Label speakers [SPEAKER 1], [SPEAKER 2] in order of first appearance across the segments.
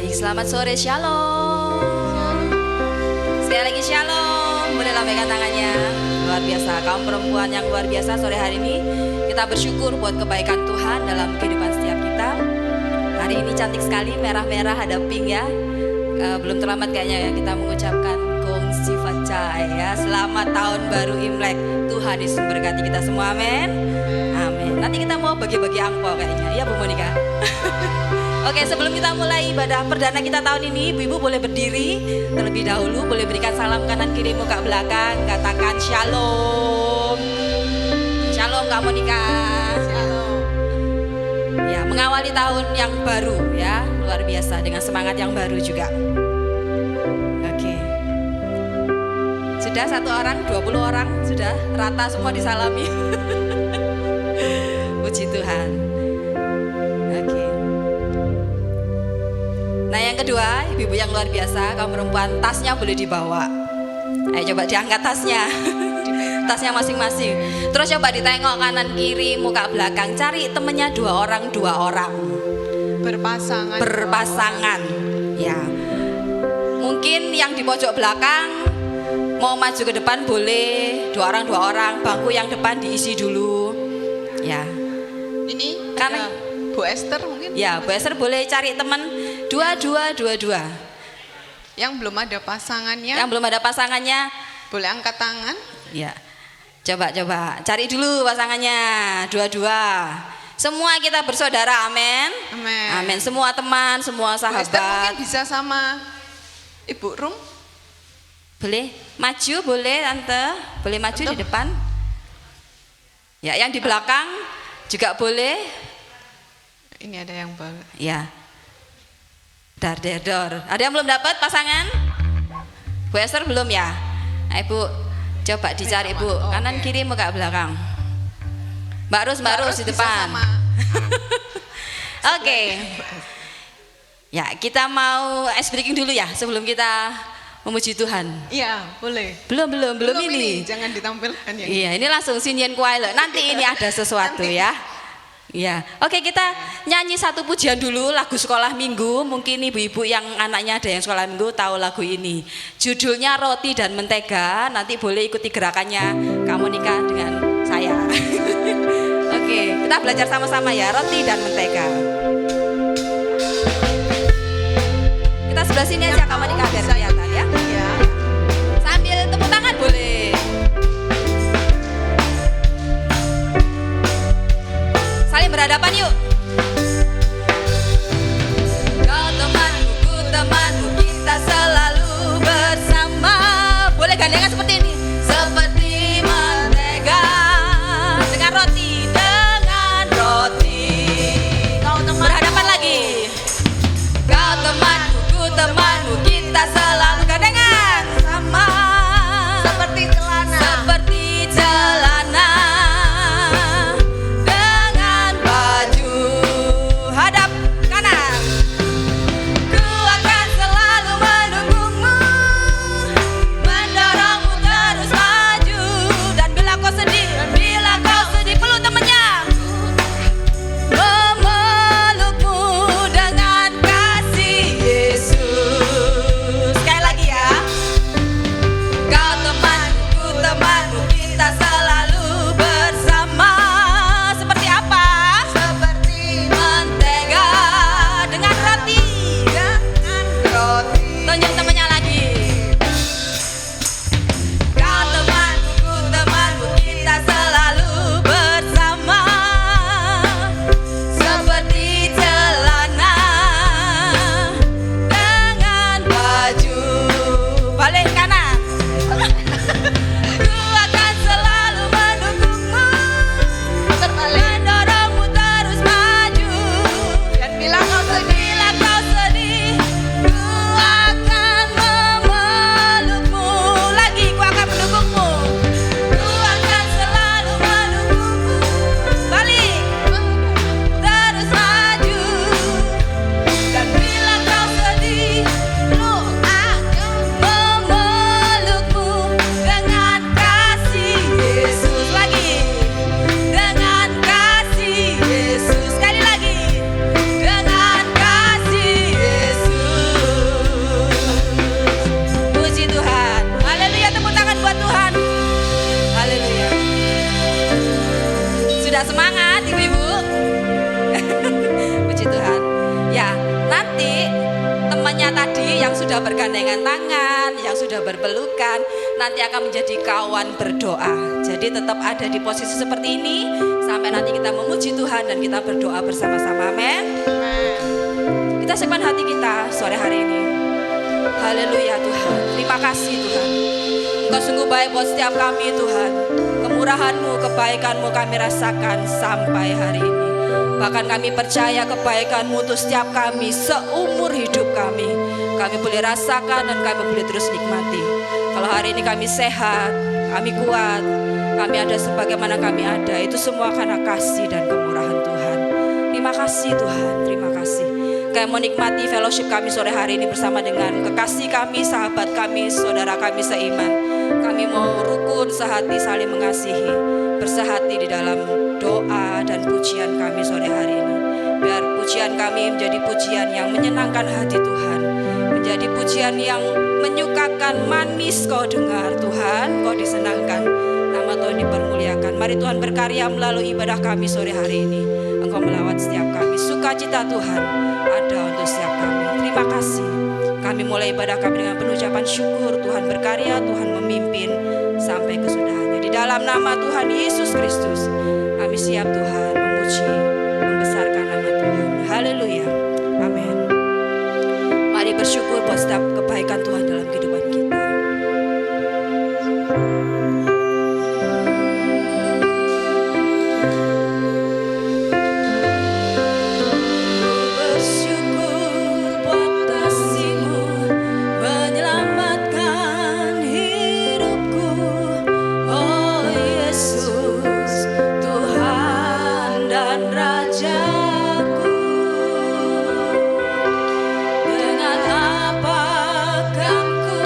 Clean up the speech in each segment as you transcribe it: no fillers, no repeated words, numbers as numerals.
[SPEAKER 1] Baik, selamat sore, shalom. Sekali lagi shalom. Boleh lambaikan tangannya. Luar biasa, kaum perempuan yang luar biasa. Sore hari ini kita bersyukur buat kebaikan Tuhan dalam kehidupan setiap kita. Hari ini cantik sekali, merah-merah ada pink ya. Belum terlambat kayaknya ya kita mengucapkan Gong Sifacai ya. Selamat tahun baru Imlek. Tuhan Yesus memberkati kita semua, amin. Amin. Nanti kita mau bagi-bagi angpau kayaknya, ya Bu Monika. Oke, sebelum kita mulai ibadah perdana kita tahun ini, ibu-ibu boleh berdiri terlebih dahulu, boleh berikan salam kanan kiri muka belakang, katakan shalom. Shalom Kak Monika.
[SPEAKER 2] Shalom.
[SPEAKER 1] Ya, mengawali tahun yang baru ya, luar biasa dengan semangat yang baru juga. Oke. Sudah 1 orang, 20 orang, sudah rata semua disalami. Puji Tuhan. Oke. Nah yang kedua, ibu-ibu yang luar biasa, kaum perempuan, tasnya boleh dibawa. Ayo coba diangkat tasnya. Tasnya masing-masing. Terus coba ditengok kanan kiri muka belakang. Cari temennya 2 orang. Berpasangan. Ya. Mungkin yang di pojok belakang mau maju ke depan boleh. 2 orang. Bangku yang depan diisi dulu. Ya.
[SPEAKER 2] Ini
[SPEAKER 1] Karena
[SPEAKER 2] Bu Esther mungkin?
[SPEAKER 1] Ya, Bu Esther boleh cari teman 2.
[SPEAKER 2] Yang belum ada pasangannya?
[SPEAKER 1] Yang belum ada pasangannya
[SPEAKER 2] Boleh angkat tangan?
[SPEAKER 1] ya. Coba cari dulu pasangannya 2. Semua kita bersaudara, amin.
[SPEAKER 2] Amin.
[SPEAKER 1] Amin. Semua teman, semua
[SPEAKER 2] Bu Esther mungkin
[SPEAKER 1] sahabat.
[SPEAKER 2] bisa sama Ibu Rum?
[SPEAKER 1] Boleh maju, boleh tante. Boleh maju
[SPEAKER 2] Betul.
[SPEAKER 1] di depan. Ya, yang di belakang juga boleh.
[SPEAKER 2] Ini ada yang baru.
[SPEAKER 1] Ya. Dar. Ada yang belum dapat pasangan? Bu Esther belum ya? Nah, Ibu coba dicari Bu,
[SPEAKER 2] Oh,
[SPEAKER 1] kanan
[SPEAKER 2] oke.
[SPEAKER 1] kiri muka belakang. Mbak Rus di
[SPEAKER 2] bisa
[SPEAKER 1] depan.
[SPEAKER 2] sama.
[SPEAKER 1] Oke. Ya, kita mau ice breaking dulu ya sebelum kita memuji Tuhan.
[SPEAKER 2] Iya, boleh.
[SPEAKER 1] Belum ini.
[SPEAKER 2] Jangan ditampilkan yang
[SPEAKER 1] Iya, ini langsung sinyen kuai loh. Nanti ini ada sesuatu
[SPEAKER 2] Nanti.
[SPEAKER 1] ya. Ya, oke kita nyanyi satu pujian dulu lagu sekolah minggu. Mungkin ibu-ibu yang anaknya ada yang sekolah minggu tahu lagu ini. Judulnya Roti dan Mentega. Nanti boleh ikuti gerakannya Kak Monika dengan saya. Oke, kita belajar sama-sama ya, Roti dan Mentega. Kita sebelah sini aja Kak Monika biar kelihatan ya.
[SPEAKER 2] Iya.
[SPEAKER 1] Sambil tepuk tangan boleh. Saling berhadapan yuk. Kau temanku, ku temanmu, kita selalu bersama. Boleh gandengan seperti ini. Seperti mentega dengan roti. Kau teman berhadapan lagi. Kau temanku, ku temanmu, kita selalu gandengan sama. Seperti celana dengan baju sudah bergandengan tangan, yang sudah berpelukan, nanti akan menjadi kawan berdoa. Jadi tetap ada di posisi seperti ini sampai nanti kita memuji Tuhan dan kita berdoa bersama-sama. Amin. Kita simpan hati kita sore hari ini. Haleluya Tuhan. Terima kasih Tuhan. Engkau sungguh baik buat setiap kami Tuhan. Kemurahan-Mu, kebaikan-Mu kami rasakan sampai hari ini. Bahkan kami percaya kebaikan-Mu untuk setiap kami seumur hidup kami. Kami boleh rasakan dan kami boleh terus nikmati. Kalau hari ini kami sehat, kami kuat, kami ada sebagaimana kami ada, itu semua karena kasih dan kemurahan Tuhan. Terima kasih Tuhan, terima kasih. Kami mau nikmati fellowship kami sore hari ini bersama dengan kekasih kami, sahabat kami, saudara kami seiman. Kami mau rukun sehati saling mengasihi, bersehati di dalam doa dan pujian kami sore hari ini. Biar pujian kami menjadi pujian yang menyenangkan hati Tuhan, menjadi pujian yang menyukakan, manis Kau dengar Tuhan, Kau disenangkan, nama Tuhan dipermuliakan. Mari Tuhan berkarya melalui ibadah kami sore hari ini. Engkau melawat setiap kami, sukacita Tuhan ada untuk setiap kami. Terima kasih. Kami mulai ibadah kami dengan penuh ucapan syukur. Tuhan berkarya, Tuhan memimpin sampai kesudahannya. Di dalam nama Tuhan Yesus Kristus, kami siap Tuhan memuji, membesarkan nama Tuhan. Haleluya. Amin. Mari bersyukur buat setiap kebaikan Tuhan dalam kehidupan kita.
[SPEAKER 3] Dengan apa kan ku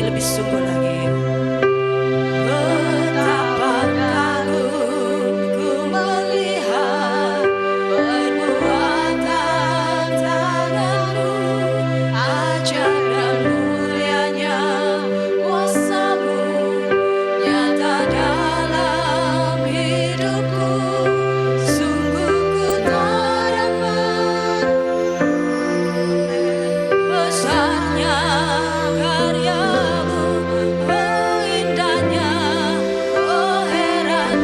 [SPEAKER 1] lebih sungguh lagi. Betapa kagum ku melihat perbuatan tangan-Mu, ajaib dan mulianya kuasa-Mu nyata dalam hidupku. Sungguh ku tak dapat besarnya karya-Mu, oh indahnya, oh heran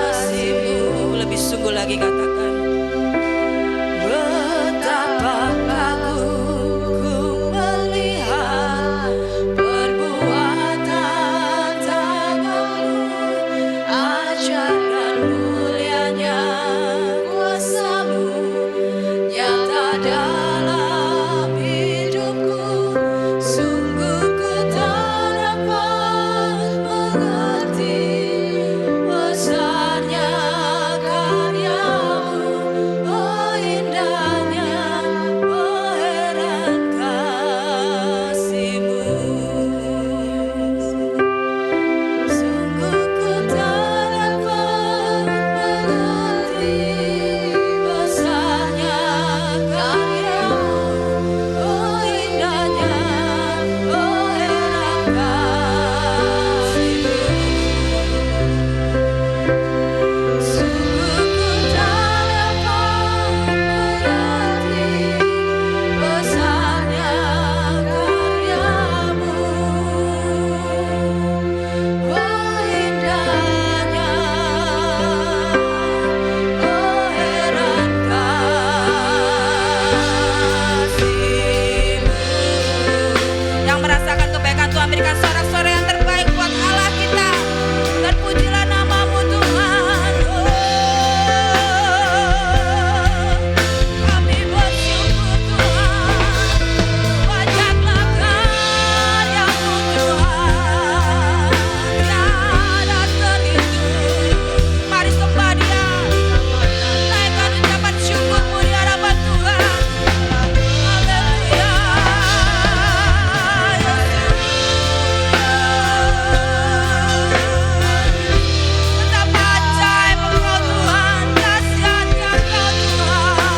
[SPEAKER 1] kasih-Mu. Lebih sungguh lagi katakan, betapa kagum ku melihat perbuatan tangan-Mu, ajaib dan mulianya kuasa-Mu nyata dalam hidupku. Sungguh ku tak dapat mengerti besarnya karya-Mu, oh indahnya, oh heran kasih-Mu. Sungguh ku tak dapat mengerti besarnya karya-Mu, oh indahnya, oh heran kasih-Mu. Sungguh ku tak dapat mengerti besarnya karya-Mu, oh indahnya, oh heran kasih-Mu. Yang merasakan kebaikan Tuhan, berikan sorak-sorai yang terbaik buat Allah kita. Terpujilah nama-Mu Tuhan. Kami bersyukur Tuhan. Banyaklah karya-Mu Tuhan, tiada terhitung. Mari sembah Dia, naikkan ucapan syukurmu di hadapan Tuhan. Haleluya, betapa ajaib Engkau Tuhan, dahsyatnya Engkau Tuhan.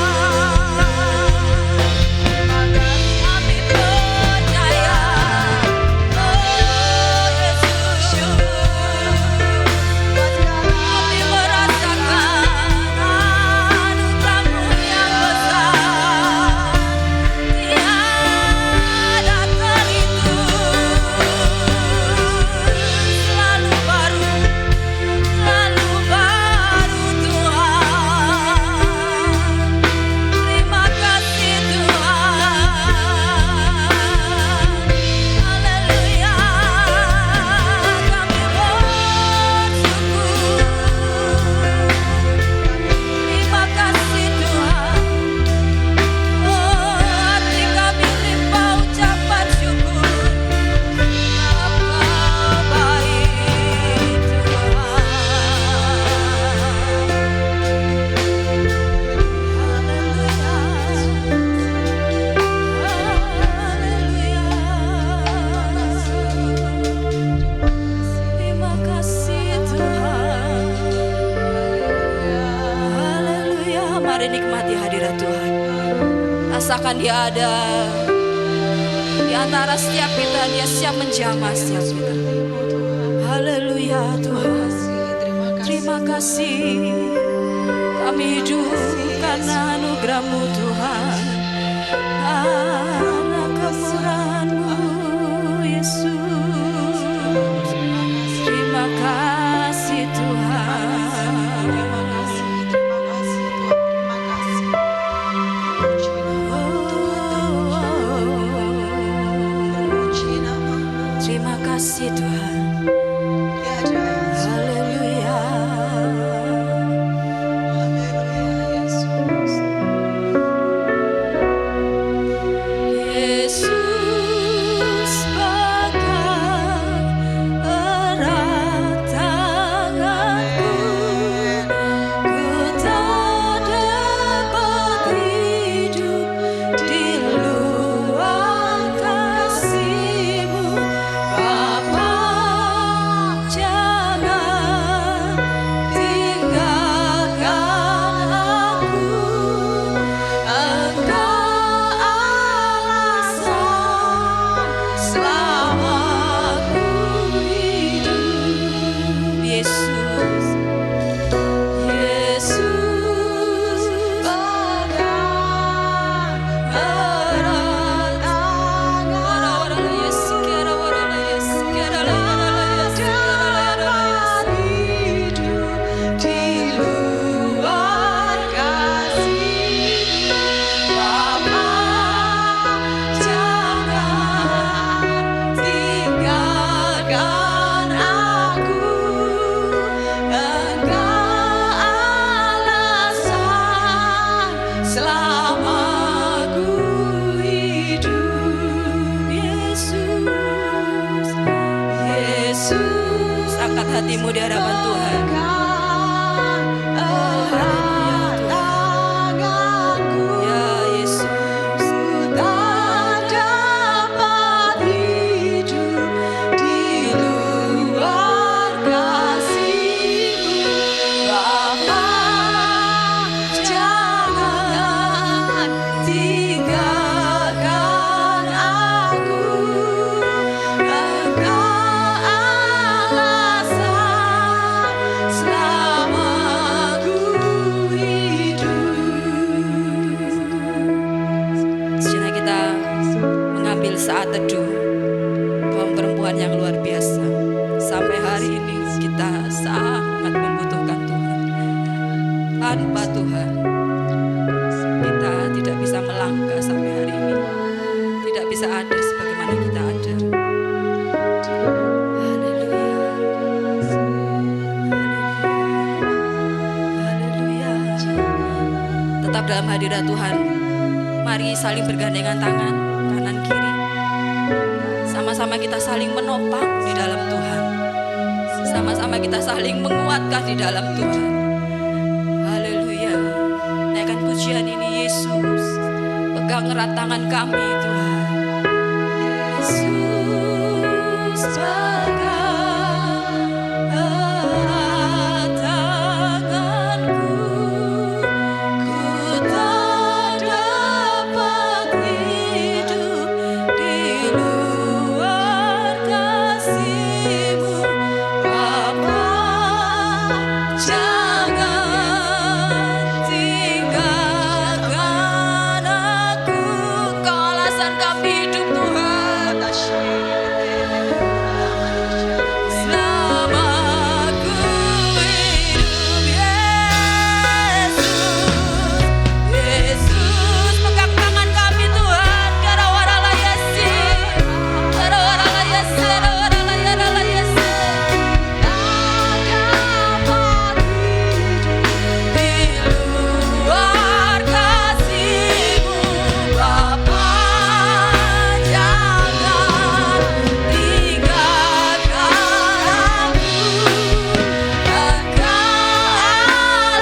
[SPEAKER 1] Kami percaya, oh Yesus, kami merasakan anugerah-Mu yang besar, tiada terhitung, selalu baru Tuhan. Terima kasih Tuhan. Haleluya, kami bersyukur. Terima kasih Tuhan. Oh, hati kami limpah ucapan syukur. Engkau baik Tuhan. Terima kasih Tuhan. Haleluya. Mari nikmati hadirat Tuhan. Rasakan Dia ada di antara setiap kita. Dia siap menjamah setiap kita. Haleluya Tuhan. Terima kasih. Kami hidup karena anugerah-Mu Tuhan, karena kemurahan-Mu Yesus. Terima kasih Tuhan. Terima kasih Tuhan. Haleluya. hatimu di hadapan Tuhan. Ya Yesus,
[SPEAKER 2] tak dapat hidup di luar kasih-Mu. Bapa, jangan tinggalkan aku. Engkau alasan selama ku hidup.
[SPEAKER 1] sejenak kita mengambil saat teduh. Kaum perempuan yang luar biasa. Sampai hari ini kita sangat membutuhkan Tuhan. Tanpa Tuhan kita tidak bisa melangkah sampai hari ini. Tidak bisa ada sebagaimana kita ada. Haleluya. Haleluya. Tetap dalam hadirat Tuhan. Mari saling bergandengan tangan, kanan kiri. Sama-sama kita saling menopang di dalam Tuhan. Sama-sama kita saling menguatkan di dalam Tuhan. Haleluya. Naikkan pujian ini Yesus. Pegang erat tangan kami Tuhan. Yesus pegang erat tanganku. Ku tak dapat hidup di luar kasih-Mu. Bapa, jangan tinggalkan aku. Kau alasan kami hidup Tuhan. Selama ku hidup Yesus. Yesus pegang tangan kami Tuhan. Karawarala Yesi. Karawarala Yesi. Karawarala Yarala Yesi. Di luar kasih-Mu. Bapa, jangan tinggalkan aku. Engkau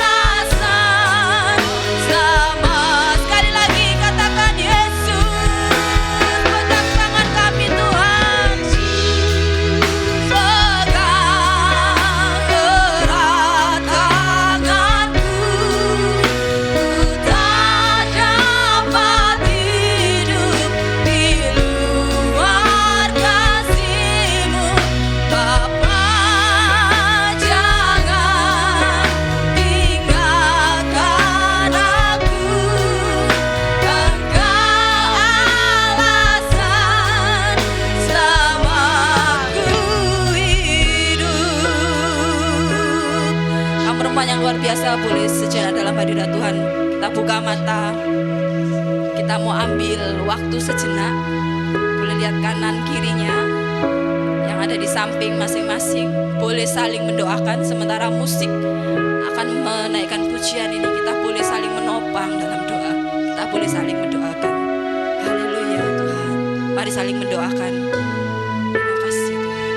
[SPEAKER 1] alasan selama. Sekali lagi katakan Yesus. Pegang tangan kami Tuhan. Pegang erat tanganku. Ku tak dapat hidup di luar kasih-Mu. Bapa, jangan tinggalkan aku. Engkau alasan selama ku hidup. Kamu perempuan yang luar biasa, boleh sejenak dalam hadirat Tuhan. Kita buka mata. Kita mau ambil waktu sejenak. Boleh lihat kanan kirinya yang ada di samping masing-masing. Boleh saling mendoakan sementara musik akan menaikkan pujian ini. Kita boleh saling menopang dalam doa. Kita boleh saling mendoakan. Haleluya Tuhan. Mari saling mendoakan. Terima kasih Tuhan.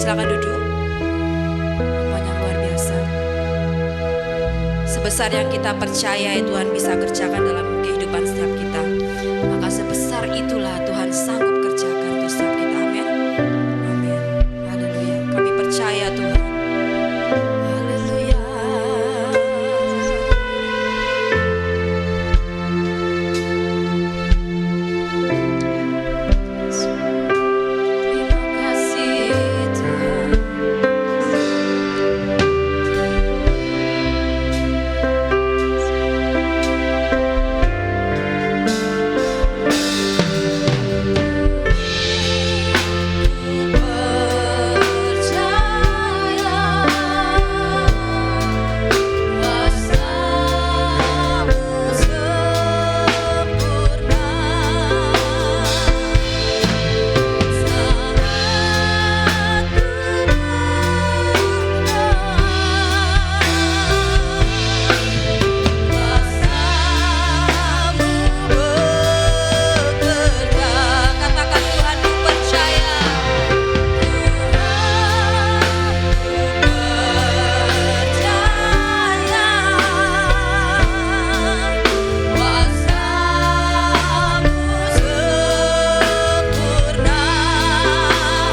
[SPEAKER 1] Silakan duduk. Tuhan yang luar biasa. Sebesar yang kita percaya Tuhan bisa kerjakan dalam kehidupan setiap kita, maka sebesar itulah Tuhan sanggup kerjakan untuk setiap kita. Amin. Amin. Haleluya. Kami percaya Tuhan. Haleluya. Terima kasih Tuhan. Katakan Tuhan ku percaya.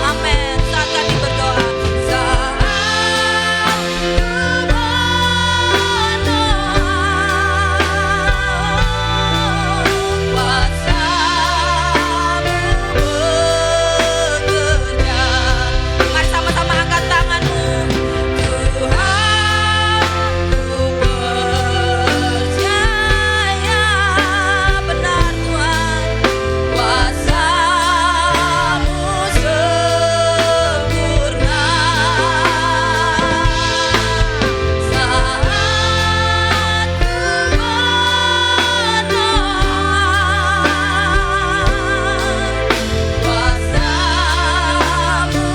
[SPEAKER 1] Amin. Saat kami berdoa, mari sama-sama angkat tanganmu. Tuhan, ku percaya benar Tuhan, kuasa-Mu sempurna. Saat ku berdoa, kuasa-Mu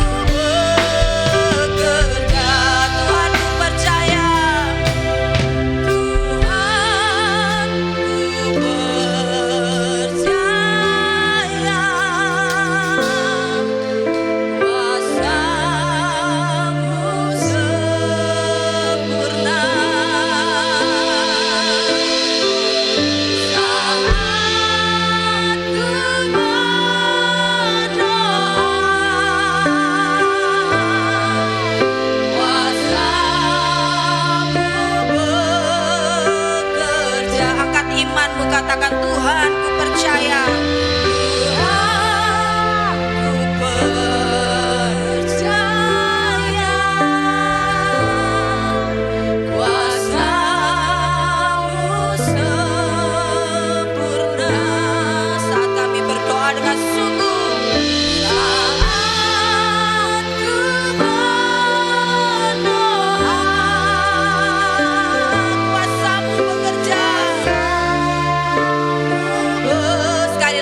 [SPEAKER 1] bekerja. Tuhan ku percaya, Tuhan ku percaya, kuasa-Mu sempurna. Bekerja. Angkat imanmu, katakan Tuhan ku percaya. Tuhan ku percaya, kuasa-Mu sempurna. Saat kami berdoa dengan sungguh, saat ku berdoa, kuasa-Mu bekerja. Sekali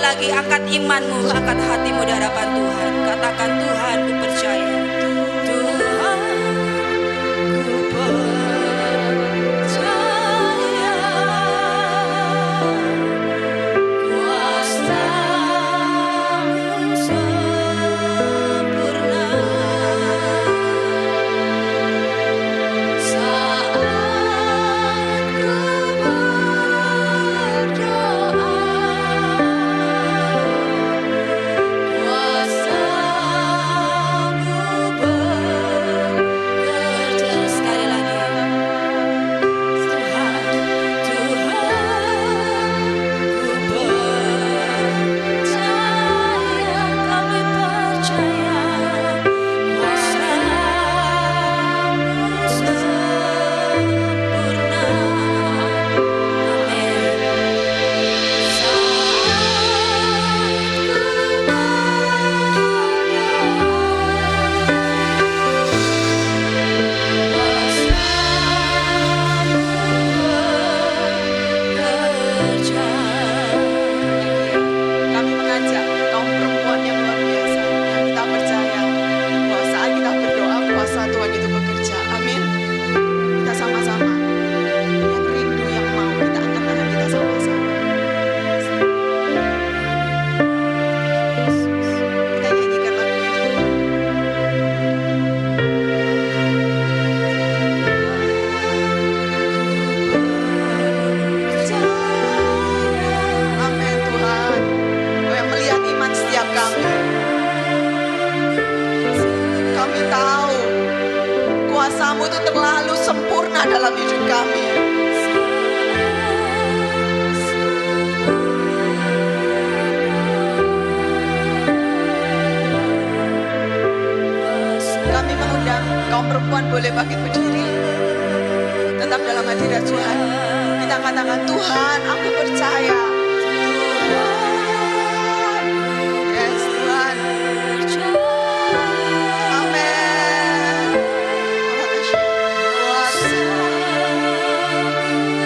[SPEAKER 2] kuasa-Mu itu terlalu sempurna dalam hidup kami. Kami mengundang kaum perempuan boleh bangkit berdiri. Tetap dalam hadirat Tuhan. Kita katakan, Tuhan, aku percaya. Yes, Tuhan. Amin.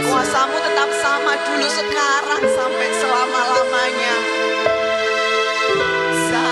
[SPEAKER 2] Kuasa-Mu tetap sama dulu, sekarang, sampai selama-lamanya. Kuasa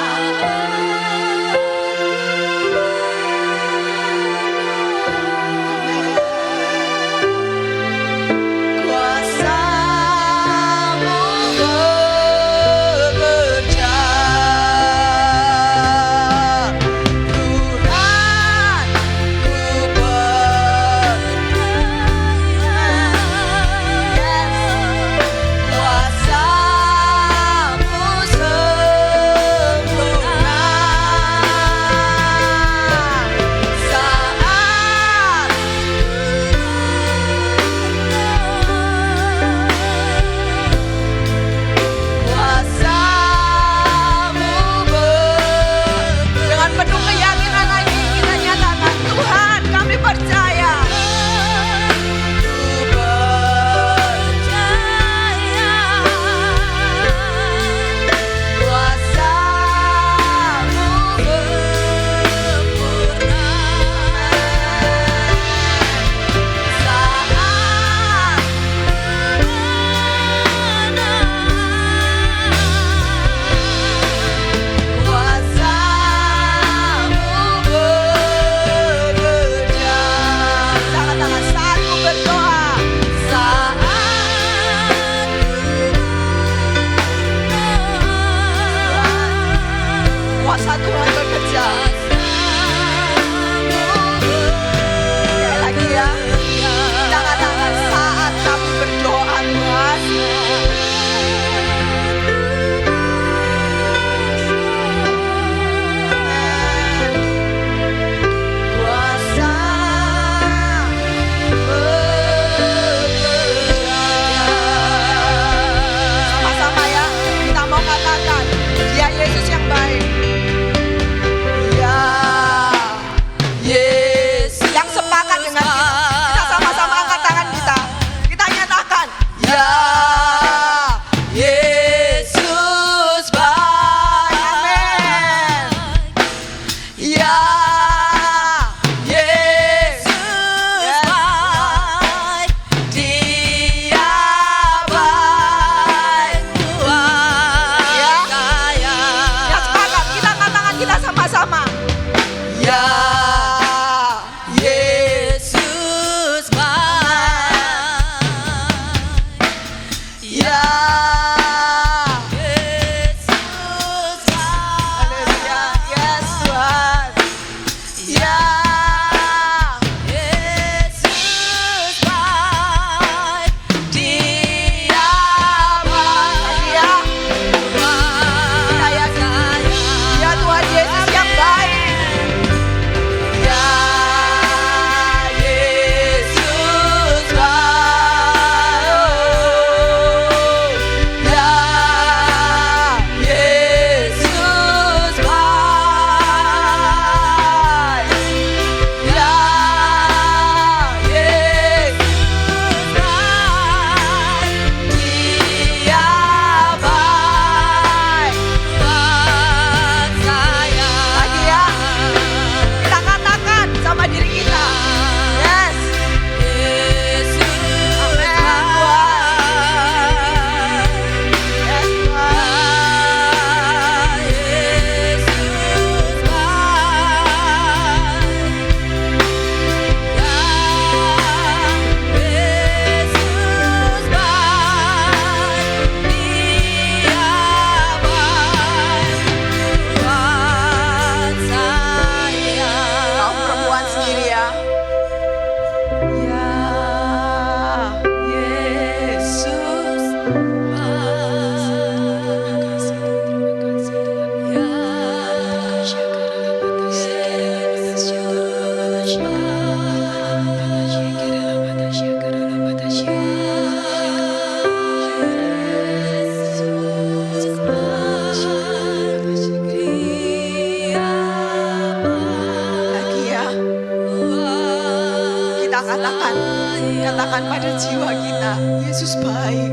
[SPEAKER 2] katakan pada jiwa kita, Yesus baik.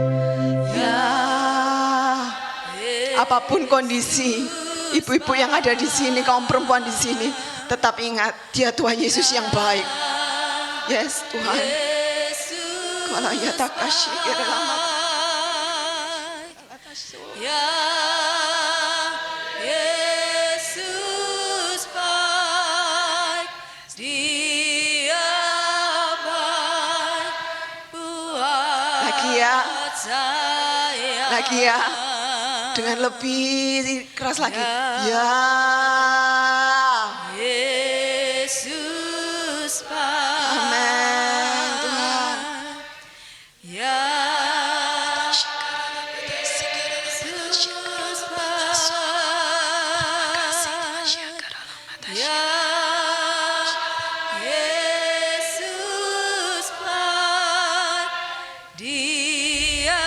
[SPEAKER 2] Ya, apapun kondisi, ibu-ibu yang ada di sini, kaum perempuan di sini, tetap ingat dia Tuhan Yesus yang baik. Yes, Tuhan. Kalau ya tak kasih lama.
[SPEAKER 1] Ya Yesus baik, Dia baik buat
[SPEAKER 2] lagi ya, dengan lebih keras lagi. Ya
[SPEAKER 1] Yesus baik.
[SPEAKER 2] Amin Tuhan.
[SPEAKER 1] Ya Ya Yesus baik, Dia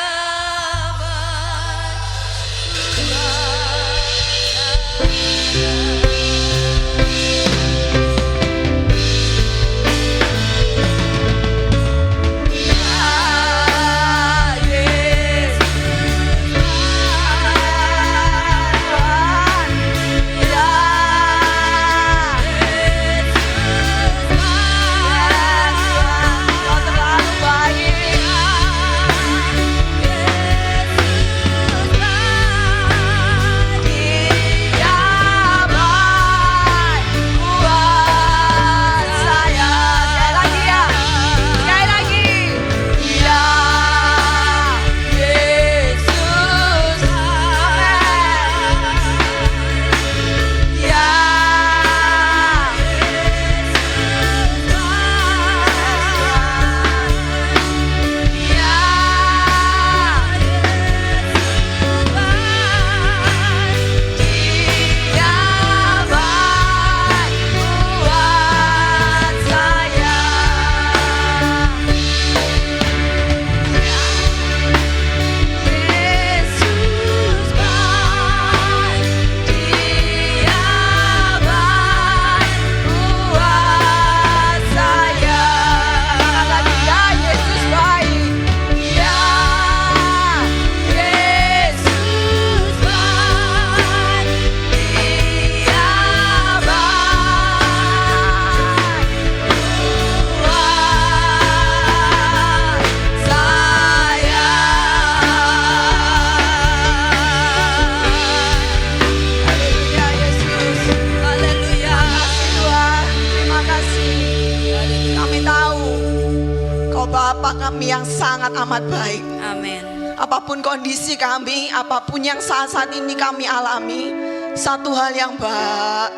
[SPEAKER 2] kami yang sangat amat baik.
[SPEAKER 1] Amin.
[SPEAKER 2] Apapun kondisi kami, apapun yang saat ini kami alami, satu hal yang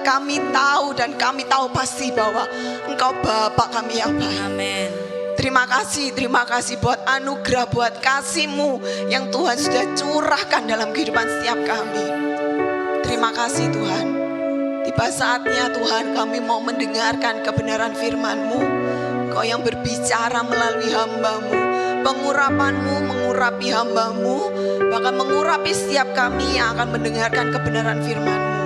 [SPEAKER 2] kami tahu dan kami tahu pasti bahwa Engkau Bapa kami yang baik.
[SPEAKER 1] Amin.
[SPEAKER 2] Terima kasih buat anugerah, buat kasih-Mu yang Tuhan sudah curahkan dalam kehidupan setiap kami. Terima kasih Tuhan. Tiba saatnya Tuhan kami mau mendengarkan kebenaran firman-Mu. Kau yang berbicara melalui hamba-Mu. Pengurapan-Mu mengurapi hamba-Mu, bahkan mengurapi setiap kami yang akan mendengarkan kebenaran firman-Mu.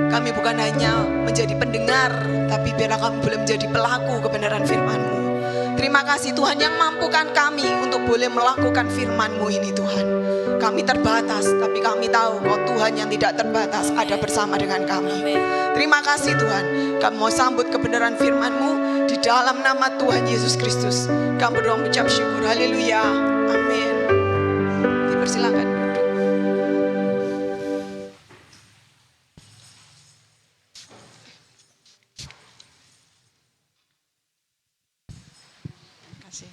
[SPEAKER 2] Kami bukan hanya menjadi pendengar, tapi biarlah kami boleh menjadi pelaku kebenaran firman-Mu. Terima kasih Tuhan yang mampukan kami untuk boleh melakukan firman-Mu ini Tuhan. Kami terbatas, tapi kami tahu bahwa Tuhan yang tidak terbatas ada bersama dengan kami. Terima kasih Tuhan. Kami mau sambut kebenaran firman-Mu di dalam nama Tuhan Yesus Kristus. Kami berdoa mengucap syukur. Haleluya. Amin. Dipersilakan duduk. Terima kasih.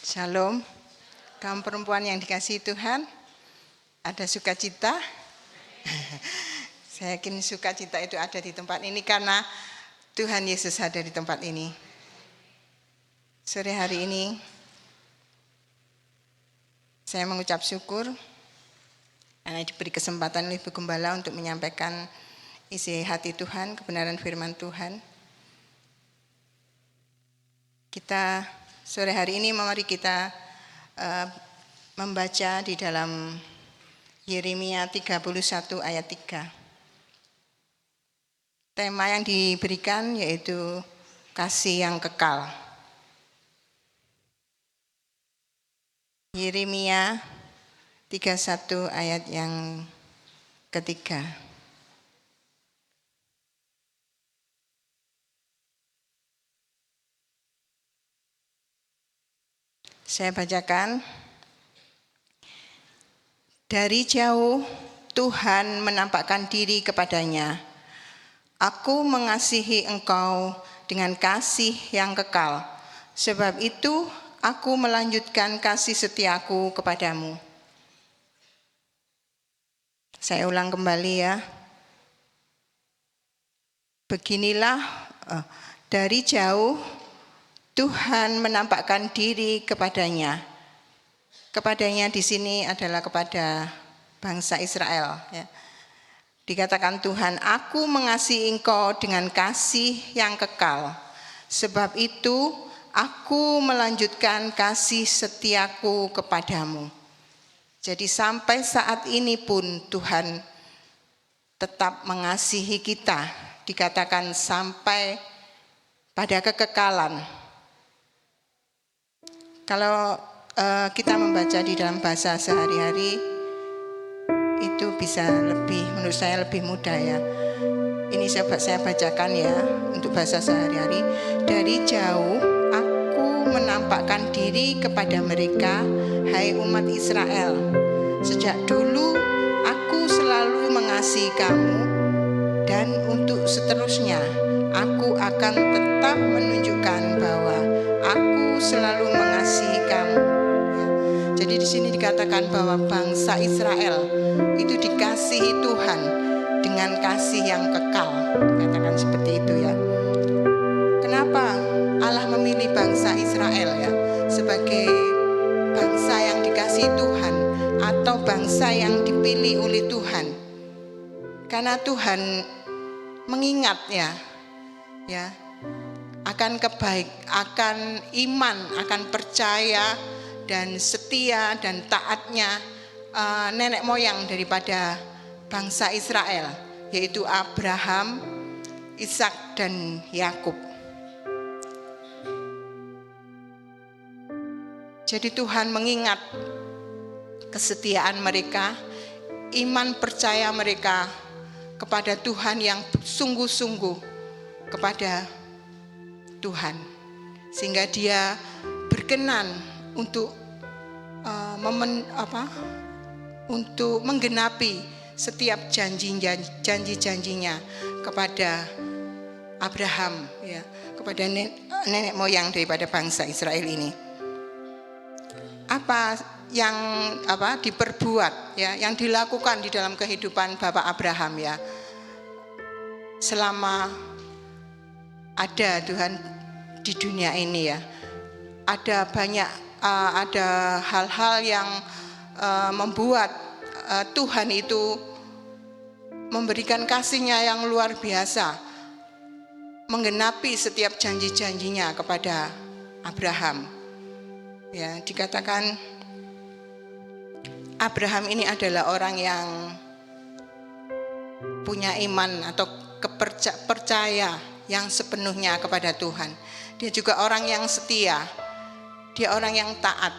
[SPEAKER 3] Shalom, kaum perempuan yang dikasihi Tuhan, ada sukacita. Saya yakin sukacita itu ada di tempat ini karena Tuhan Yesus ada di tempat ini. Sore hari ini saya mengucap syukur karena diberi kesempatan oleh Ibu Gembala untuk menyampaikan isi hati Tuhan, kebenaran firman Tuhan. Kita sore hari ini mari kita membaca di dalam Yeremia 31 ayat 3. Tema yang diberikan yaitu kasih yang kekal. Yeremia 31 ayat yang ketiga. Saya bacakan. Dari jauh Tuhan menampakkan diri kepadanya. Aku mengasihi engkau dengan kasih yang kekal. Sebab itu aku melanjutkan kasih setiaku kepadamu. Saya ulang kembali ya. Beginilah dari jauh Tuhan menampakkan diri kepadanya. Kepadanya di sini adalah kepada bangsa Israel. Ya. Dikatakan Tuhan, aku mengasihi engkau dengan kasih yang kekal. Sebab itu aku melanjutkan kasih setiaku kepadamu. Jadi sampai saat ini pun Tuhan tetap mengasihi kita. Dikatakan sampai pada kekekalan. Kalau kita membaca di dalam bahasa sehari-hari, itu bisa lebih, menurut saya lebih mudah ya. Ini saya bacakan ya untuk bahasa sehari-hari. Dari jauh aku menampakkan diri kepada mereka, hai umat Israel. Sejak dulu aku selalu mengasihi kamu, dan untuk seterusnya aku akan tetap menunjukkan bahwa aku selalu mengasihi kamu. Jadi di sini dikatakan bahwa bangsa Israel itu dikasihi Tuhan dengan kasih yang kekal. Dikatakan seperti itu ya. Kenapa Allah memilih bangsa Israel ya sebagai bangsa yang dikasihi Tuhan atau bangsa yang dipilih oleh Tuhan? Karena Tuhan mengingat ya akan akan iman, akan percaya dan setia dan taatnya nenek moyang daripada bangsa Israel, yaitu Abraham, Ishak dan Yakub. Jadi Tuhan mengingat kesetiaan mereka, iman percaya mereka kepada Tuhan yang sungguh-sungguh kepada Tuhan, sehingga Dia berkenan untuk untuk menggenapi setiap janji-janjinya kepada Abraham ya, kepada nenek moyang daripada bangsa Israel ini. Apa yang diperbuat ya, yang dilakukan di dalam kehidupan Bapak Abraham ya, selama ada Tuhan di dunia ini ya, ada banyak ada hal-hal yang membuat Tuhan itu memberikan kasih-Nya yang luar biasa, menggenapi setiap janji-janjinya kepada Abraham. Ya, dikatakan Abraham ini adalah orang yang punya iman atau percaya yang sepenuhnya kepada Tuhan. Dia juga orang yang setia. Dia orang yang taat.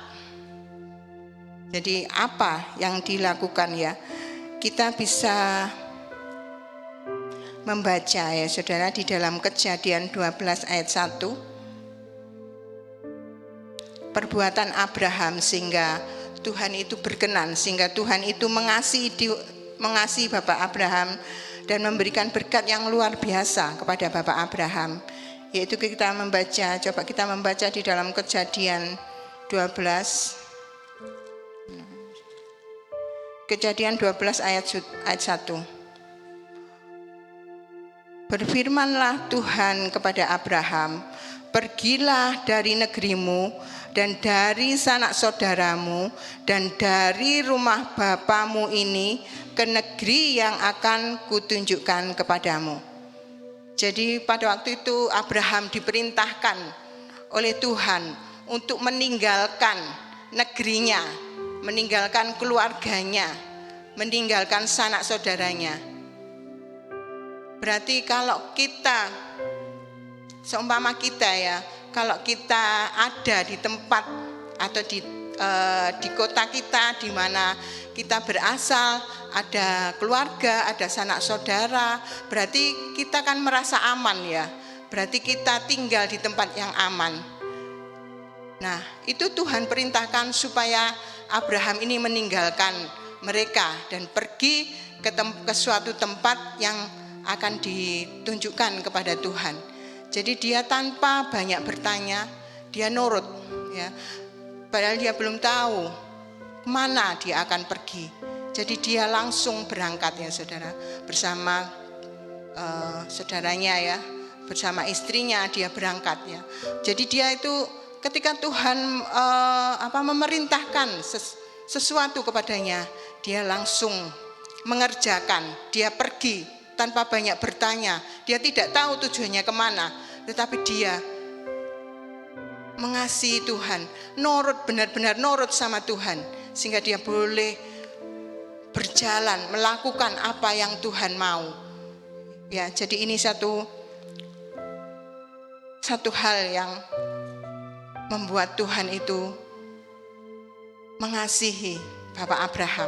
[SPEAKER 3] Jadi apa yang dilakukan ya? Kita bisa membaca ya saudara di dalam Kejadian 12 ayat 1. Perbuatan Abraham sehingga Tuhan itu berkenan, sehingga Tuhan itu mengasihi Bapak Abraham dan memberikan berkat yang luar biasa kepada Bapak Abraham. Yaitu kita membaca, coba kita membaca di dalam Kejadian 12. Kejadian 12 ayat 1. Berfirmanlah Tuhan kepada Abraham, pergilah dari negerimu dan dari sanak saudaramu dan dari rumah bapamu ini ke negeri yang akan kutunjukkan kepadamu. Jadi pada waktu itu Abraham diperintahkan oleh Tuhan untuk meninggalkan negerinya, meninggalkan keluarganya, meninggalkan sanak saudaranya. Berarti kalau kita, seumpama kita ya, kalau kita ada di tempat atau di kota kita di mana kita berasal, ada keluarga, ada sanak saudara, berarti kita kan merasa aman ya. Berarti kita tinggal di tempat yang aman. Nah, itu Tuhan perintahkan supaya Abraham ini meninggalkan mereka dan pergi ke suatu tempat yang akan ditunjukkan kepada Tuhan. Jadi dia tanpa banyak bertanya, dia nurut ya. Padahal dia belum tahu kemana dia akan pergi. Jadi dia langsung berangkat ya saudara, bersama saudaranya ya, bersama istrinya dia berangkat ya. Jadi dia itu ketika Tuhan memerintahkan sesuatu kepadanya, dia langsung mengerjakan, dia pergi tanpa banyak bertanya. Dia tidak tahu tujuannya kemana, tetapi dia mengasihi Tuhan, nurut, benar-benar nurut sama Tuhan, sehingga dia boleh berjalan, melakukan apa yang Tuhan mau. Ya, jadi ini satu hal yang membuat Tuhan itu mengasihi Bapak Abraham.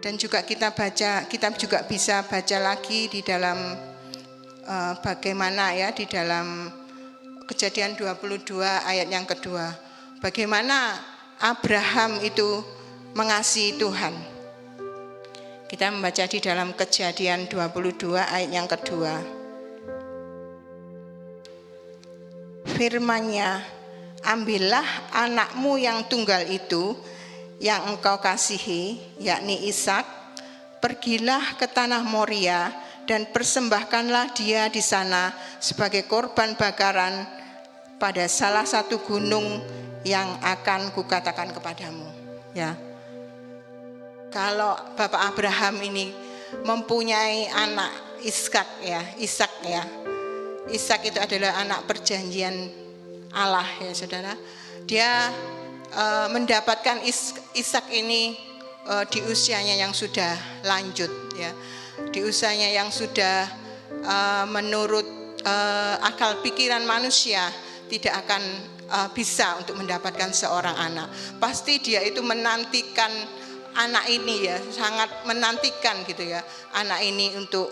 [SPEAKER 3] Dan juga kita juga bisa baca lagi di dalam bagaimana ya, di dalam Kejadian 22 ayat yang kedua. Bagaimana Abraham itu mengasihi Tuhan. Kita membaca di dalam Kejadian 22 ayat yang kedua. Firman-Nya, ambillah anakmu yang tunggal itu yang engkau kasihi, yakni Ishak, pergilah ke tanah Moria dan persembahkanlah dia di sana sebagai korban bakaran pada salah satu gunung yang akan kukatakan kepadamu. Ya. Kalau Bapak Abraham ini mempunyai anak Ishak ya. Ishak itu adalah anak perjanjian Allah ya saudara. Dia mendapatkan Ishak ini di usianya yang sudah lanjut ya, di usianya yang sudah menurut akal pikiran manusia tidak akan bisa untuk mendapatkan seorang anak. Pasti dia itu menantikan anak ini ya, sangat menantikan gitu ya, anak ini untuk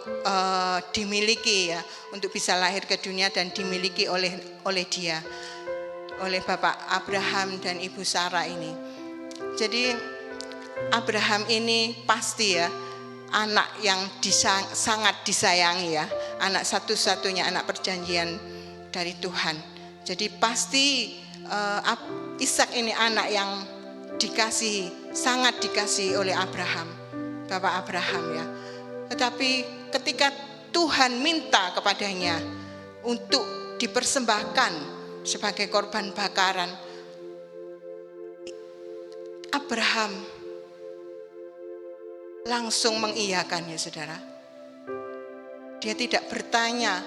[SPEAKER 3] dimiliki ya, untuk bisa lahir ke dunia dan dimiliki oleh dia, oleh Bapak Abraham dan Ibu Sarah ini. Jadi Abraham ini pasti ya anak yang sangat disayangi ya, anak satu-satunya, anak perjanjian dari Tuhan. Jadi pasti Ishak ini anak yang dikasihi, sangat dikasihi oleh Abraham, Bapak Abraham ya. Tetapi ketika Tuhan minta kepadanya untuk dipersembahkan sebagai korban bakaran, Abraham langsung mengiyakan ya saudara. Dia tidak bertanya,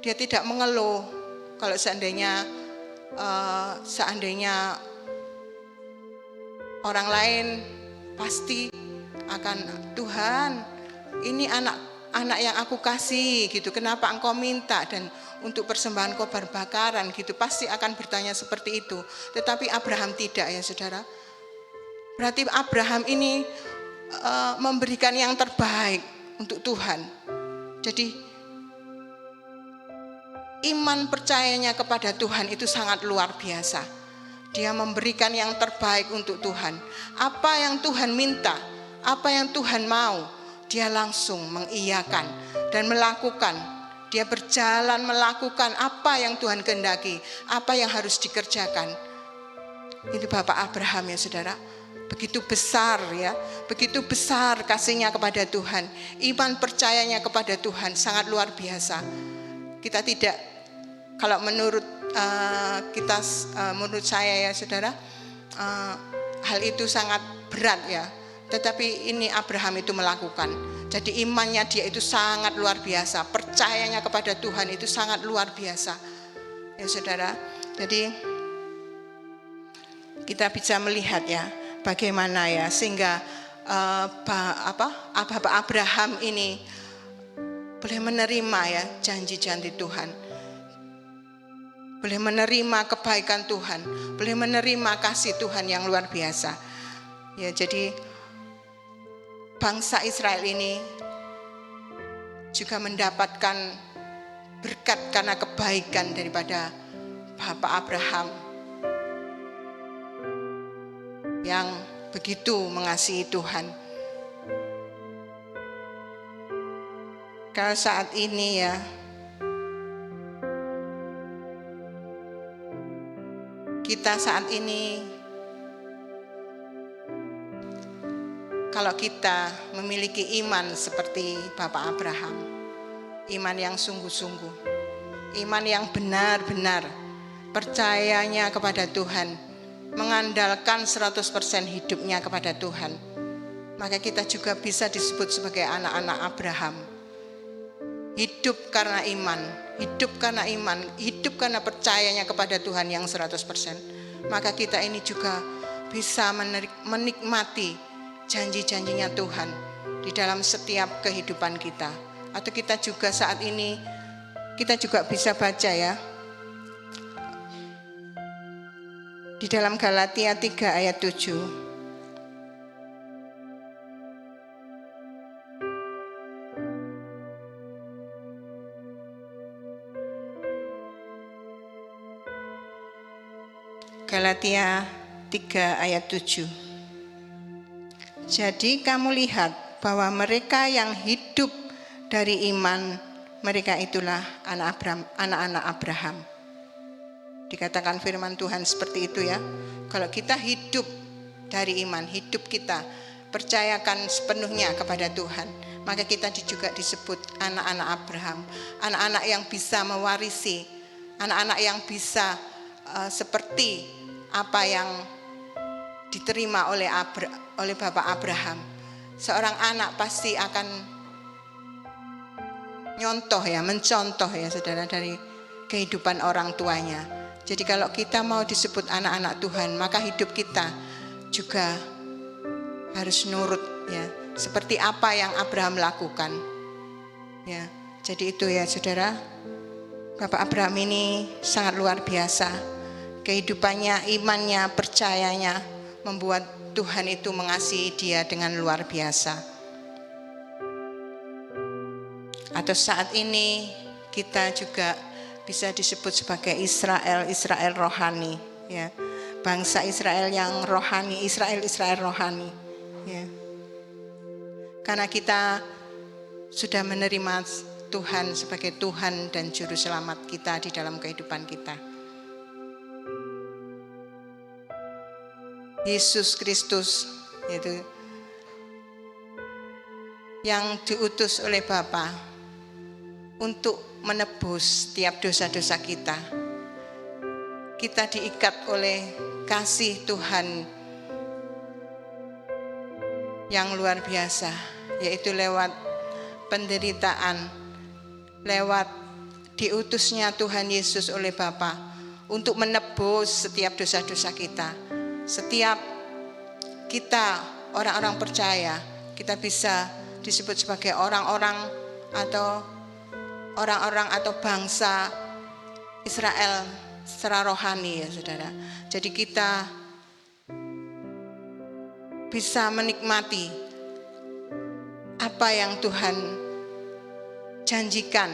[SPEAKER 3] dia tidak mengeluh. Kalau seandainya orang lain pasti akan, Tuhan ini anak yang aku kasih gitu, kenapa engkau minta dan untuk persembahan korban bakaran gitu, pasti akan bertanya seperti itu. Tetapi Abraham tidak ya saudara. Berarti Abraham ini memberikan yang terbaik untuk Tuhan. Jadi iman percayanya kepada Tuhan itu sangat luar biasa. Dia memberikan yang terbaik untuk Tuhan. Apa yang Tuhan minta, apa yang Tuhan mau, dia langsung mengiyakan dan melakukan. Dia berjalan melakukan apa yang Tuhan kehendaki, apa yang harus dikerjakan. Itu Bapak Abraham ya saudara. Begitu besar ya, begitu besar kasihnya kepada Tuhan. Iman percayanya kepada Tuhan sangat luar biasa. Kita tidak, kalau menurut menurut saya ya saudara, hal itu sangat berat ya. Tetapi ini Abraham itu melakukan. Jadi imannya dia itu sangat luar biasa. Percayanya kepada Tuhan itu sangat luar biasa. Ya saudara, jadi kita bisa melihat ya bagaimana ya, sehingga Bapak Abraham ini boleh menerima ya janji-janji Tuhan, boleh menerima kebaikan Tuhan, boleh menerima kasih Tuhan yang luar biasa. Ya, jadi bangsa Israel ini juga mendapatkan berkat karena kebaikan daripada Bapak Abraham yang begitu mengasihi Tuhan. Kalau saat ini ya, kita saat ini, kalau kita memiliki iman seperti Bapak Abraham, iman yang sungguh-sungguh, iman yang benar-benar percayanya kepada Tuhan, mengandalkan 100% hidupnya kepada Tuhan, maka kita juga bisa disebut sebagai anak-anak Abraham. Hidup karena iman, hidup karena iman, hidup karena percayanya kepada Tuhan yang 100%. Maka kita ini juga bisa menikmati janji-janjinya Tuhan di dalam setiap kehidupan kita. Atau kita juga saat ini, kita juga bisa baca ya, di dalam Galatia 3 ayat 7. Galatia 3 ayat 7. Jadi kamu lihat bahwa mereka yang hidup dari iman, mereka itulah anak-anak Abraham. Dikatakan firman Tuhan seperti itu ya. Kalau kita hidup dari iman, hidup kita percayakan sepenuhnya kepada Tuhan, maka kita juga disebut anak-anak Abraham. Anak-anak yang bisa mewarisi, anak-anak yang bisa seperti apa yang diterima oleh Bapak Abraham. Seorang anak pasti akan mencontoh ya saudara, dari kehidupan orang tuanya. Jadi kalau kita mau disebut anak-anak Tuhan, maka hidup kita juga harus nurut ya, seperti apa yang Abraham lakukan. Ya, jadi itu ya saudara. Bapak Abraham ini sangat luar biasa. Kehidupannya, imannya, percayanya membuat Tuhan itu mengasihi dia dengan luar biasa. Atau saat ini kita juga bisa disebut sebagai Israel rohani, ya, bangsa Israel yang rohani, Israel rohani, ya. Karena kita sudah menerima Tuhan sebagai Tuhan dan Juru Selamat kita di dalam kehidupan kita. Yesus Kristus itu yang diutus oleh Bapa untuk menebus setiap dosa-dosa kita. Kita diikat oleh kasih Tuhan yang luar biasa, yaitu lewat penderitaan, lewat diutusnya Tuhan Yesus oleh Bapa untuk menebus setiap dosa-dosa kita. Setiap kita orang-orang percaya, kita bisa disebut sebagai orang-orang atau bangsa Israel secara rohani ya saudara. Jadi kita bisa menikmati apa yang Tuhan janjikan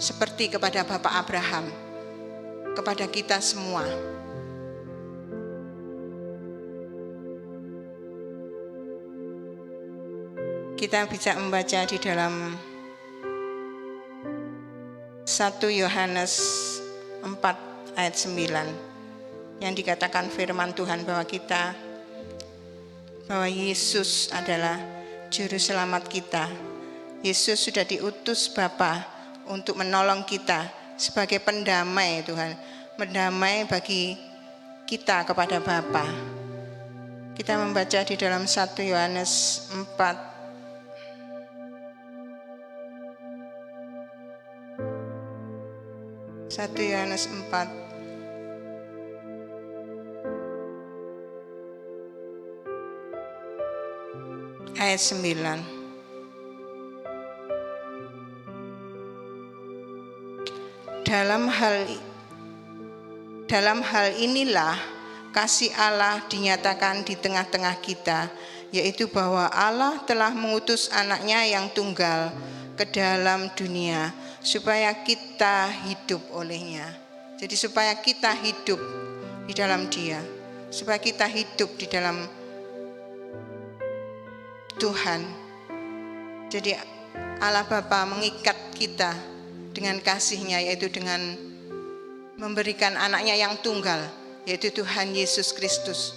[SPEAKER 3] seperti kepada Bapak Abraham, kepada kita semua. Kita bisa membaca di dalam 1 Yohanes 4 ayat 9 yang dikatakan firman Tuhan bahwa Yesus adalah Juru Selamat kita. Yesus sudah diutus Bapa untuk menolong kita sebagai pendamai Tuhan, pendamai bagi kita kepada Bapa. Kita membaca di dalam 1 Yohanes 4 1 Yohanes 4 ayat ayat 9. Dalam hal inilah kasih Allah dinyatakan di tengah-tengah kita, yaitu bahwa Allah telah mengutus anaknya yang tunggal ke dalam dunia supaya kita hidup olehnya. Jadi supaya kita hidup di dalam Dia, supaya kita hidup di dalam Tuhan. Jadi Allah Bapa mengikat kita dengan kasih-Nya, yaitu dengan memberikan anaknya yang tunggal, yaitu Tuhan Yesus Kristus,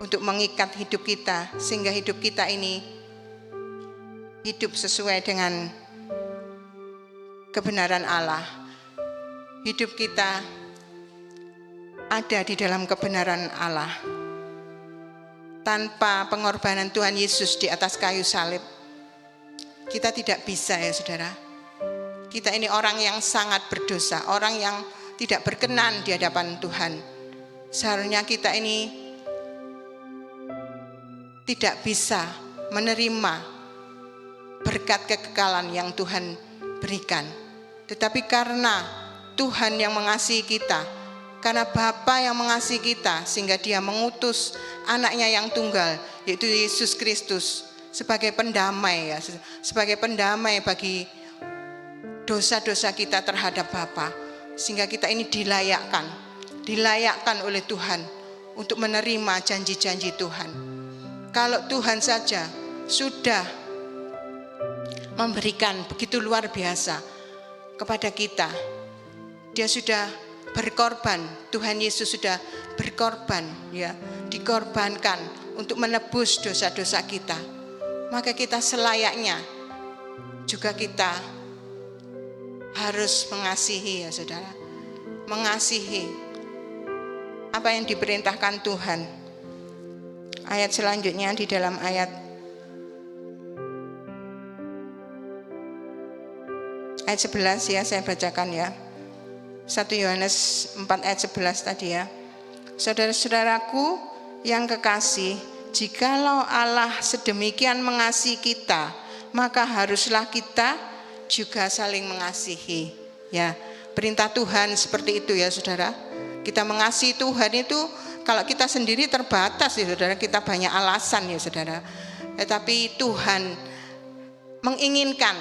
[SPEAKER 3] untuk mengikat hidup kita, sehingga hidup kita ini hidup sesuai dengan kebenaran Allah. Hidup kita ada di dalam kebenaran Allah. Tanpa pengorbanan Tuhan Yesus di atas kayu salib, kita tidak bisa, ya saudara. Kita ini orang yang sangat berdosa, orang yang tidak berkenan di hadapan Tuhan. Seharusnya kita ini tidak bisa menerima berkat kekekalan yang Tuhan berikan. Tetapi karena Tuhan yang mengasihi kita, karena Bapa yang mengasihi kita, sehingga Dia mengutus anaknya yang tunggal, yaitu Yesus Kristus, sebagai pendamai, ya, sebagai pendamai bagi dosa-dosa kita terhadap Bapa, sehingga kita ini dilayakkan oleh Tuhan untuk menerima janji-janji Tuhan. Kalau Tuhan saja sudah memberikan begitu luar biasa kepada kita, Dia sudah berkorban, Tuhan Yesus sudah berkorban, ya, dikorbankan untuk menebus dosa-dosa kita. Maka kita selayaknya juga kita harus mengasihi, ya saudara, mengasihi apa yang diperintahkan Tuhan. Ayat selanjutnya di dalam ayat 11, ya, saya bacakan, ya. 1 Yohanes 4 ayat 11 tadi, ya. Saudara-saudaraku yang kekasih, jikalau Allah sedemikian mengasihi kita, maka haruslah kita juga saling mengasihi, ya. Perintah Tuhan seperti itu, ya saudara. Kita mengasihi Tuhan itu, kalau kita sendiri terbatas, ya saudara, kita banyak alasan, ya saudara. Tetapi Tuhan menginginkan,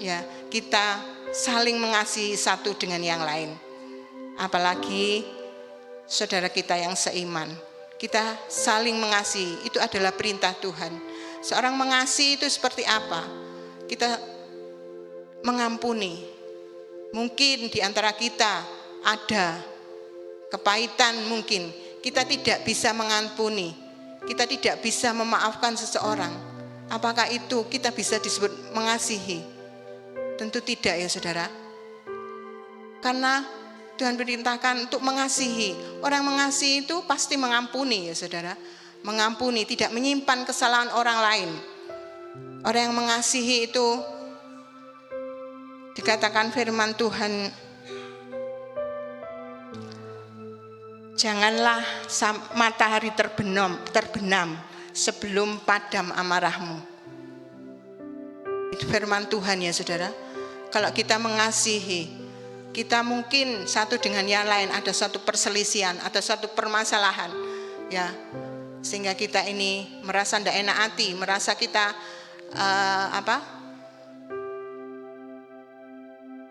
[SPEAKER 3] ya, kita saling mengasihi satu dengan yang lain. Apalagi saudara kita yang seiman, kita saling mengasihi, itu adalah perintah Tuhan. Seorang mengasihi itu seperti apa? Kita mengampuni. Mungkin di antara kita ada kepahitan, mungkin kita tidak bisa mengampuni, kita tidak bisa memaafkan seseorang. Apakah itu kita bisa disebut mengasihi? Tentu tidak, ya saudara. Karena Tuhan perintahkan untuk mengasihi. Orang mengasihi itu pasti mengampuni, ya saudara. Mengampuni, tidak menyimpan kesalahan orang lain. Orang yang mengasihi itu, dikatakan firman Tuhan, janganlah matahari terbenam sebelum padam amarahmu. Itu firman Tuhan, ya saudara. Kalau kita mengasihi, kita mungkin satu dengan yang lain ada satu perselisihan, ada satu permasalahan, ya, sehingga kita ini merasa tidak enak hati, merasa kita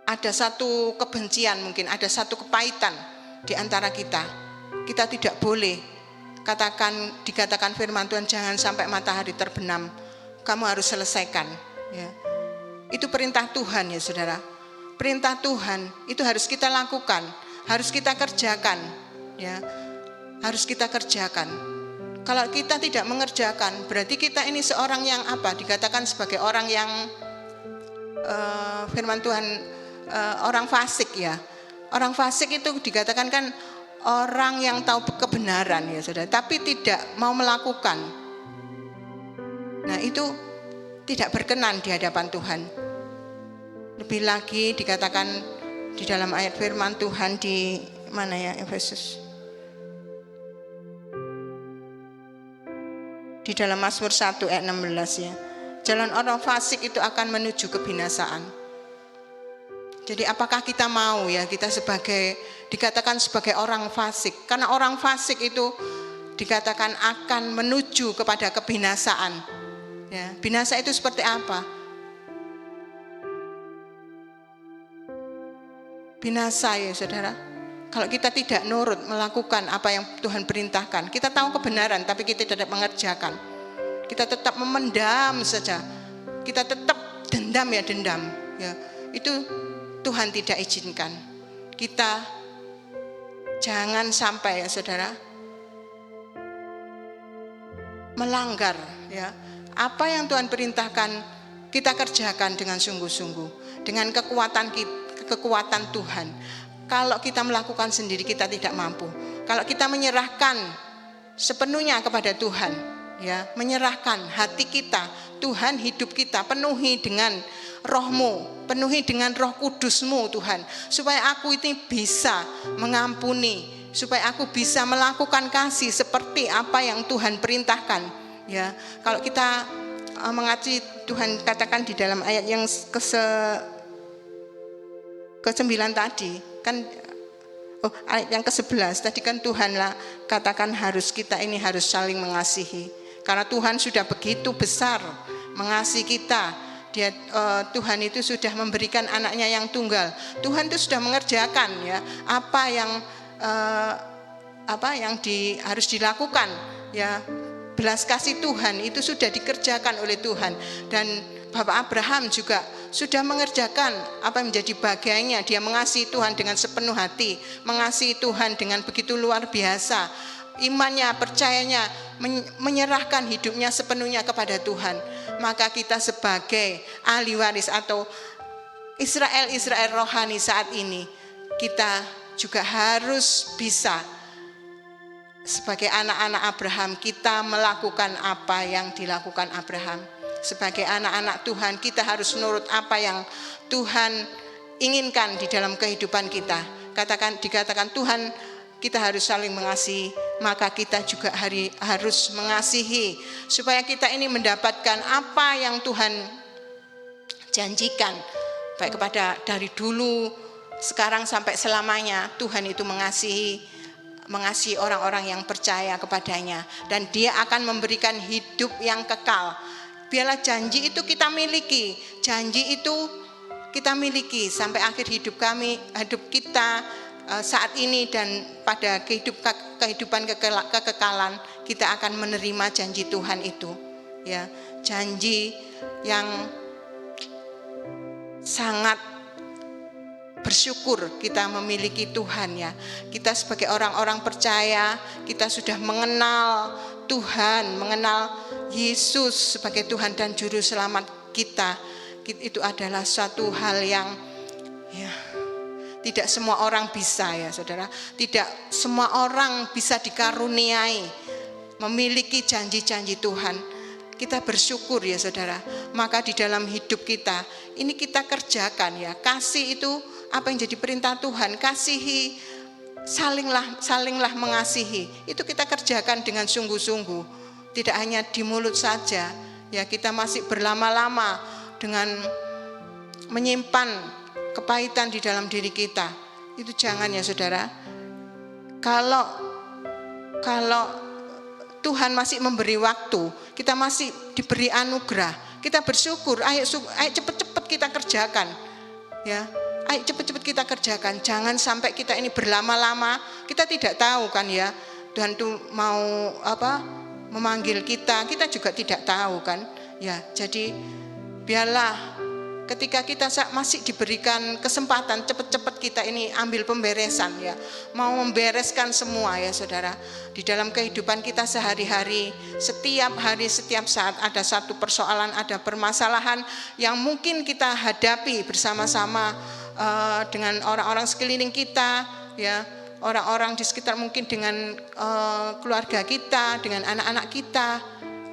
[SPEAKER 3] ada satu kebencian, mungkin ada satu kepahitan di antara kita. Kita tidak boleh dikatakan firman Tuhan, jangan sampai matahari terbenam. Kamu harus selesaikan, ya. Itu perintah Tuhan, ya saudara. Perintah Tuhan itu harus kita lakukan, harus kita kerjakan, ya. Harus kita kerjakan. Kalau kita tidak mengerjakan, berarti kita ini seorang yang dikatakan sebagai orang yang firman Tuhan, orang fasik, ya. Orang fasik itu dikatakan kan orang yang tahu kebenaran, ya saudara, tapi tidak mau melakukan. Nah, itu tidak berkenan di hadapan Tuhan. Lebih lagi dikatakan di dalam ayat firman Tuhan di mana, ya, Efesus. di dalam Mazmur 1 ayat 16 ya. Jalan orang fasik itu akan menuju kebinasaan. Jadi apakah kita mau ya kita dikatakan sebagai orang fasik? Karena orang fasik itu dikatakan akan menuju kepada kebinasaan. Ya, binasa itu seperti apa? Binasa ya saudara. Kalau kita tidak nurut melakukan apa yang Tuhan perintahkan, kita tahu kebenaran tapi kita tidak mengerjakan. Kita tetap memendam saja. Kita tetap dendam. Ya, itu Tuhan tidak izinkan. Kita jangan sampai ya saudara melanggar ya. Apa yang Tuhan perintahkan kita kerjakan dengan sungguh-sungguh, dengan kekuatan Tuhan. Kalau kita melakukan sendiri kita tidak mampu. Kalau kita menyerahkan sepenuhnya kepada Tuhan, ya, menyerahkan hati kita, Tuhan hidup kita penuhi dengan Roh-Mu, penuhi dengan Roh Kudus-Mu Tuhan, supaya aku ini bisa mengampuni, supaya aku bisa melakukan kasih seperti apa yang Tuhan perintahkan. Ya, kalau kita mengaji Tuhan katakan di dalam ayat yang ke-9 tadi kan, ayat yang ke-11 tadi kan Tuhanlah katakan kita ini harus saling mengasihi, karena Tuhan sudah begitu besar mengasihi kita. Tuhan itu sudah memberikan anaknya yang tunggal. Tuhan itu sudah mengerjakan ya apa yang harus dilakukan ya. Belas kasih Tuhan itu sudah dikerjakan oleh Tuhan, dan Bapak Abraham juga sudah mengerjakan apa yang menjadi bagiannya. Dia mengasihi Tuhan dengan sepenuh hati, mengasihi Tuhan dengan begitu luar biasa. Imannya, percayanya, menyerahkan hidupnya sepenuhnya kepada Tuhan. Maka kita sebagai ahli waris atau Israel rohani saat ini, kita juga harus bisa sebagai anak-anak Abraham, kita melakukan apa yang dilakukan Abraham. Sebagai anak-anak Tuhan, kita harus nurut apa yang Tuhan inginkan di dalam kehidupan kita. Dikatakan Tuhan, kita harus saling mengasihi, maka kita juga harus mengasihi, supaya kita ini mendapatkan apa yang Tuhan janjikan, baik kepada dari dulu, sekarang sampai selamanya. Tuhan itu mengasihi orang-orang yang percaya kepadanya, dan Dia akan memberikan hidup yang kekal. Biarlah janji itu kita miliki, janji itu kita miliki sampai akhir hidup kita saat ini, dan pada kehidupan kekekalan kita akan menerima janji Tuhan itu ya. Janji yang sangat bersyukur kita memiliki Tuhan ya. Kita sebagai orang-orang percaya, kita sudah mengenal Tuhan, mengenal Yesus sebagai Tuhan dan Juru Selamat kita. Itu adalah suatu hal yang ya, tidak semua orang bisa ya saudara. Tidak semua orang bisa dikaruniai memiliki janji-janji Tuhan. Kita bersyukur ya saudara. Maka di dalam hidup kita ini kita kerjakan ya. Kasih itu apa yang jadi perintah Tuhan, kasihi, salinglah mengasihi. Itu kita kerjakan dengan sungguh-sungguh. Tidak hanya di mulut saja. Ya, kita masih berlama-lama dengan menyimpan kepahitan di dalam diri kita. Itu jangan ya saudara. Kalau Tuhan masih memberi waktu, kita masih diberi anugerah, kita bersyukur. Ayo cepet-cepet kita kerjakan. Ya. Ayo cepat-cepat kita kerjakan. Jangan sampai kita ini berlama-lama. Kita tidak tahu kan ya, Tuhan tuh mau memanggil kita. Kita juga tidak tahu kan ya. Jadi biarlah ketika kita masih diberikan kesempatan, cepat-cepat kita ini ambil pemberesan ya. Mau membereskan semua ya saudara. Di dalam kehidupan kita sehari-hari, setiap hari, setiap saat ada satu persoalan, ada permasalahan yang mungkin kita hadapi bersama-sama dengan orang-orang sekeliling kita ya, orang-orang di sekitar, mungkin dengan keluarga kita, dengan anak-anak kita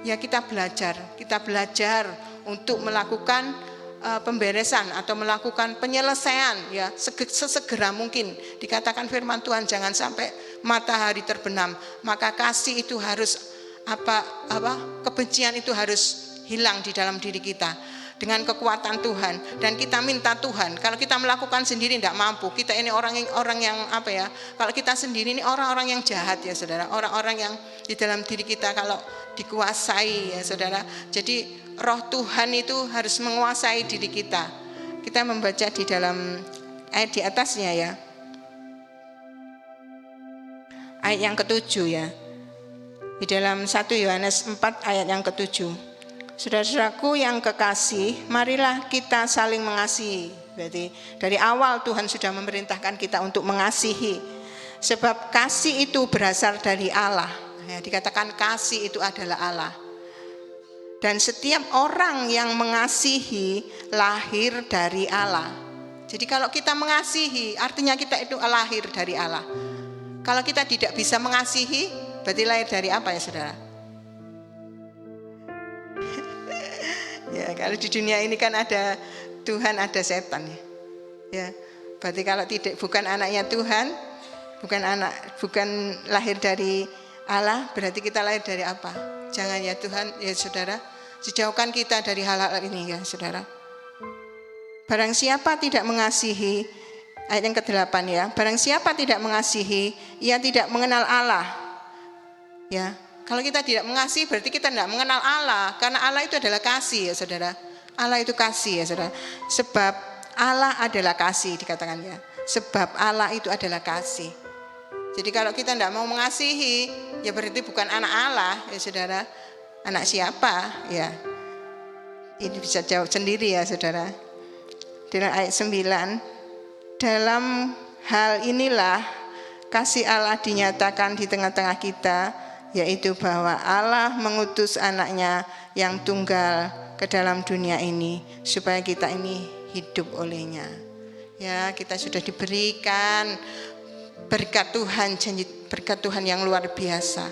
[SPEAKER 3] ya. Kita belajar untuk melakukan pemberesan atau melakukan penyelesaian ya, sesegera mungkin. Dikatakan firman Tuhan, jangan sampai matahari terbenam. Maka kasih itu harus kebencian itu harus hilang di dalam diri kita dengan kekuatan Tuhan. Dan kita minta Tuhan, kalau kita melakukan sendiri tidak mampu. Kita ini orang yang kalau kita sendiri ini orang-orang yang jahat ya saudara, orang-orang yang di dalam diri kita kalau dikuasai ya saudara. Jadi roh Tuhan itu harus menguasai diri kita. Kita membaca di dalam ayat di atasnya ya, ayat yang ke-7 ya, di dalam 1 Yohanes 4 ayat yang ke-7. Saudara-saudaraku yang kekasih, marilah kita saling mengasihi. Berarti dari awal Tuhan sudah memerintahkan kita untuk mengasihi. Sebab kasih itu berasal dari Allah. Ya, dikatakan kasih itu adalah Allah. Dan setiap orang yang mengasihi lahir dari Allah. Jadi kalau kita mengasihi, artinya kita itu lahir dari Allah. Kalau kita tidak bisa mengasihi, berarti lahir dari apa ya saudara? Ya, kalau di dunia ini kan ada Tuhan, ada setan ya. Ya, berarti kalau bukan anaknya Tuhan, bukan lahir dari Allah, berarti kita lahir dari apa? Jangan ya Tuhan, ya saudara, jauhkan kita dari hal-hal ini ya saudara. Barang siapa tidak mengasihi, ayat yang ke-8 ya, barang siapa tidak mengasihi, ia tidak mengenal Allah. Ya. Kalau kita tidak mengasihi berarti kita tidak mengenal Allah. Karena Allah itu adalah kasih ya saudara. Allah itu kasih ya saudara. Sebab Allah adalah kasih dikatakan ya. Sebab Allah itu adalah kasih. Jadi kalau kita tidak mau mengasihi, ya berarti bukan anak Allah ya saudara. Anak siapa ya? Ini bisa jawab sendiri ya saudara. Dalam ayat 9, dalam hal inilah kasih Allah dinyatakan di tengah-tengah kita, yaitu bahwa Allah mengutus anaknya yang tunggal ke dalam dunia ini supaya kita ini hidup olehnya. Ya, kita sudah diberikan berkat Tuhan, janji berkat Tuhan yang luar biasa.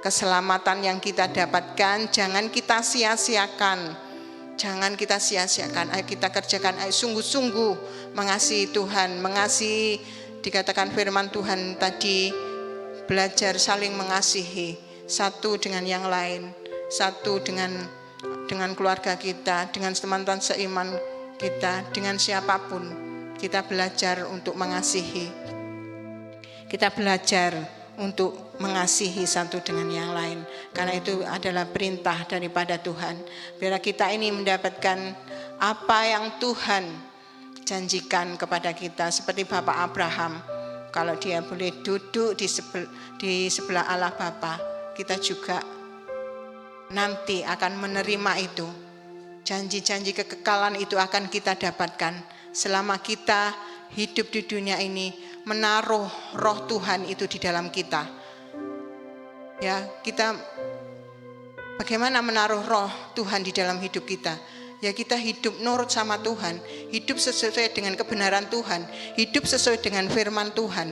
[SPEAKER 3] Keselamatan yang kita dapatkan jangan kita sia-siakan. Jangan kita sia-siakan. Ayo kita kerjakan, ayo sungguh-sungguh mengasihi Tuhan, mengasihi, dikatakan firman Tuhan tadi, belajar saling mengasihi satu dengan yang lain, satu dengan keluarga kita, dengan teman-teman seiman kita, dengan siapapun. Kita belajar untuk mengasihi. Kita belajar untuk mengasihi satu dengan yang lain. Karena itu adalah perintah daripada Tuhan. Biar kita ini mendapatkan apa yang Tuhan janjikan kepada kita, seperti Bapak Abraham. Kalau dia boleh duduk di sebelah Allah Bapa, kita juga nanti akan menerima itu. Janji-janji kekekalan itu akan kita dapatkan selama kita hidup di dunia ini, menaruh roh Tuhan itu di dalam kita. Ya, kita bagaimana menaruh roh Tuhan di dalam hidup kita? Ya, kita hidup nurut sama Tuhan, hidup sesuai dengan kebenaran Tuhan, hidup sesuai dengan firman Tuhan.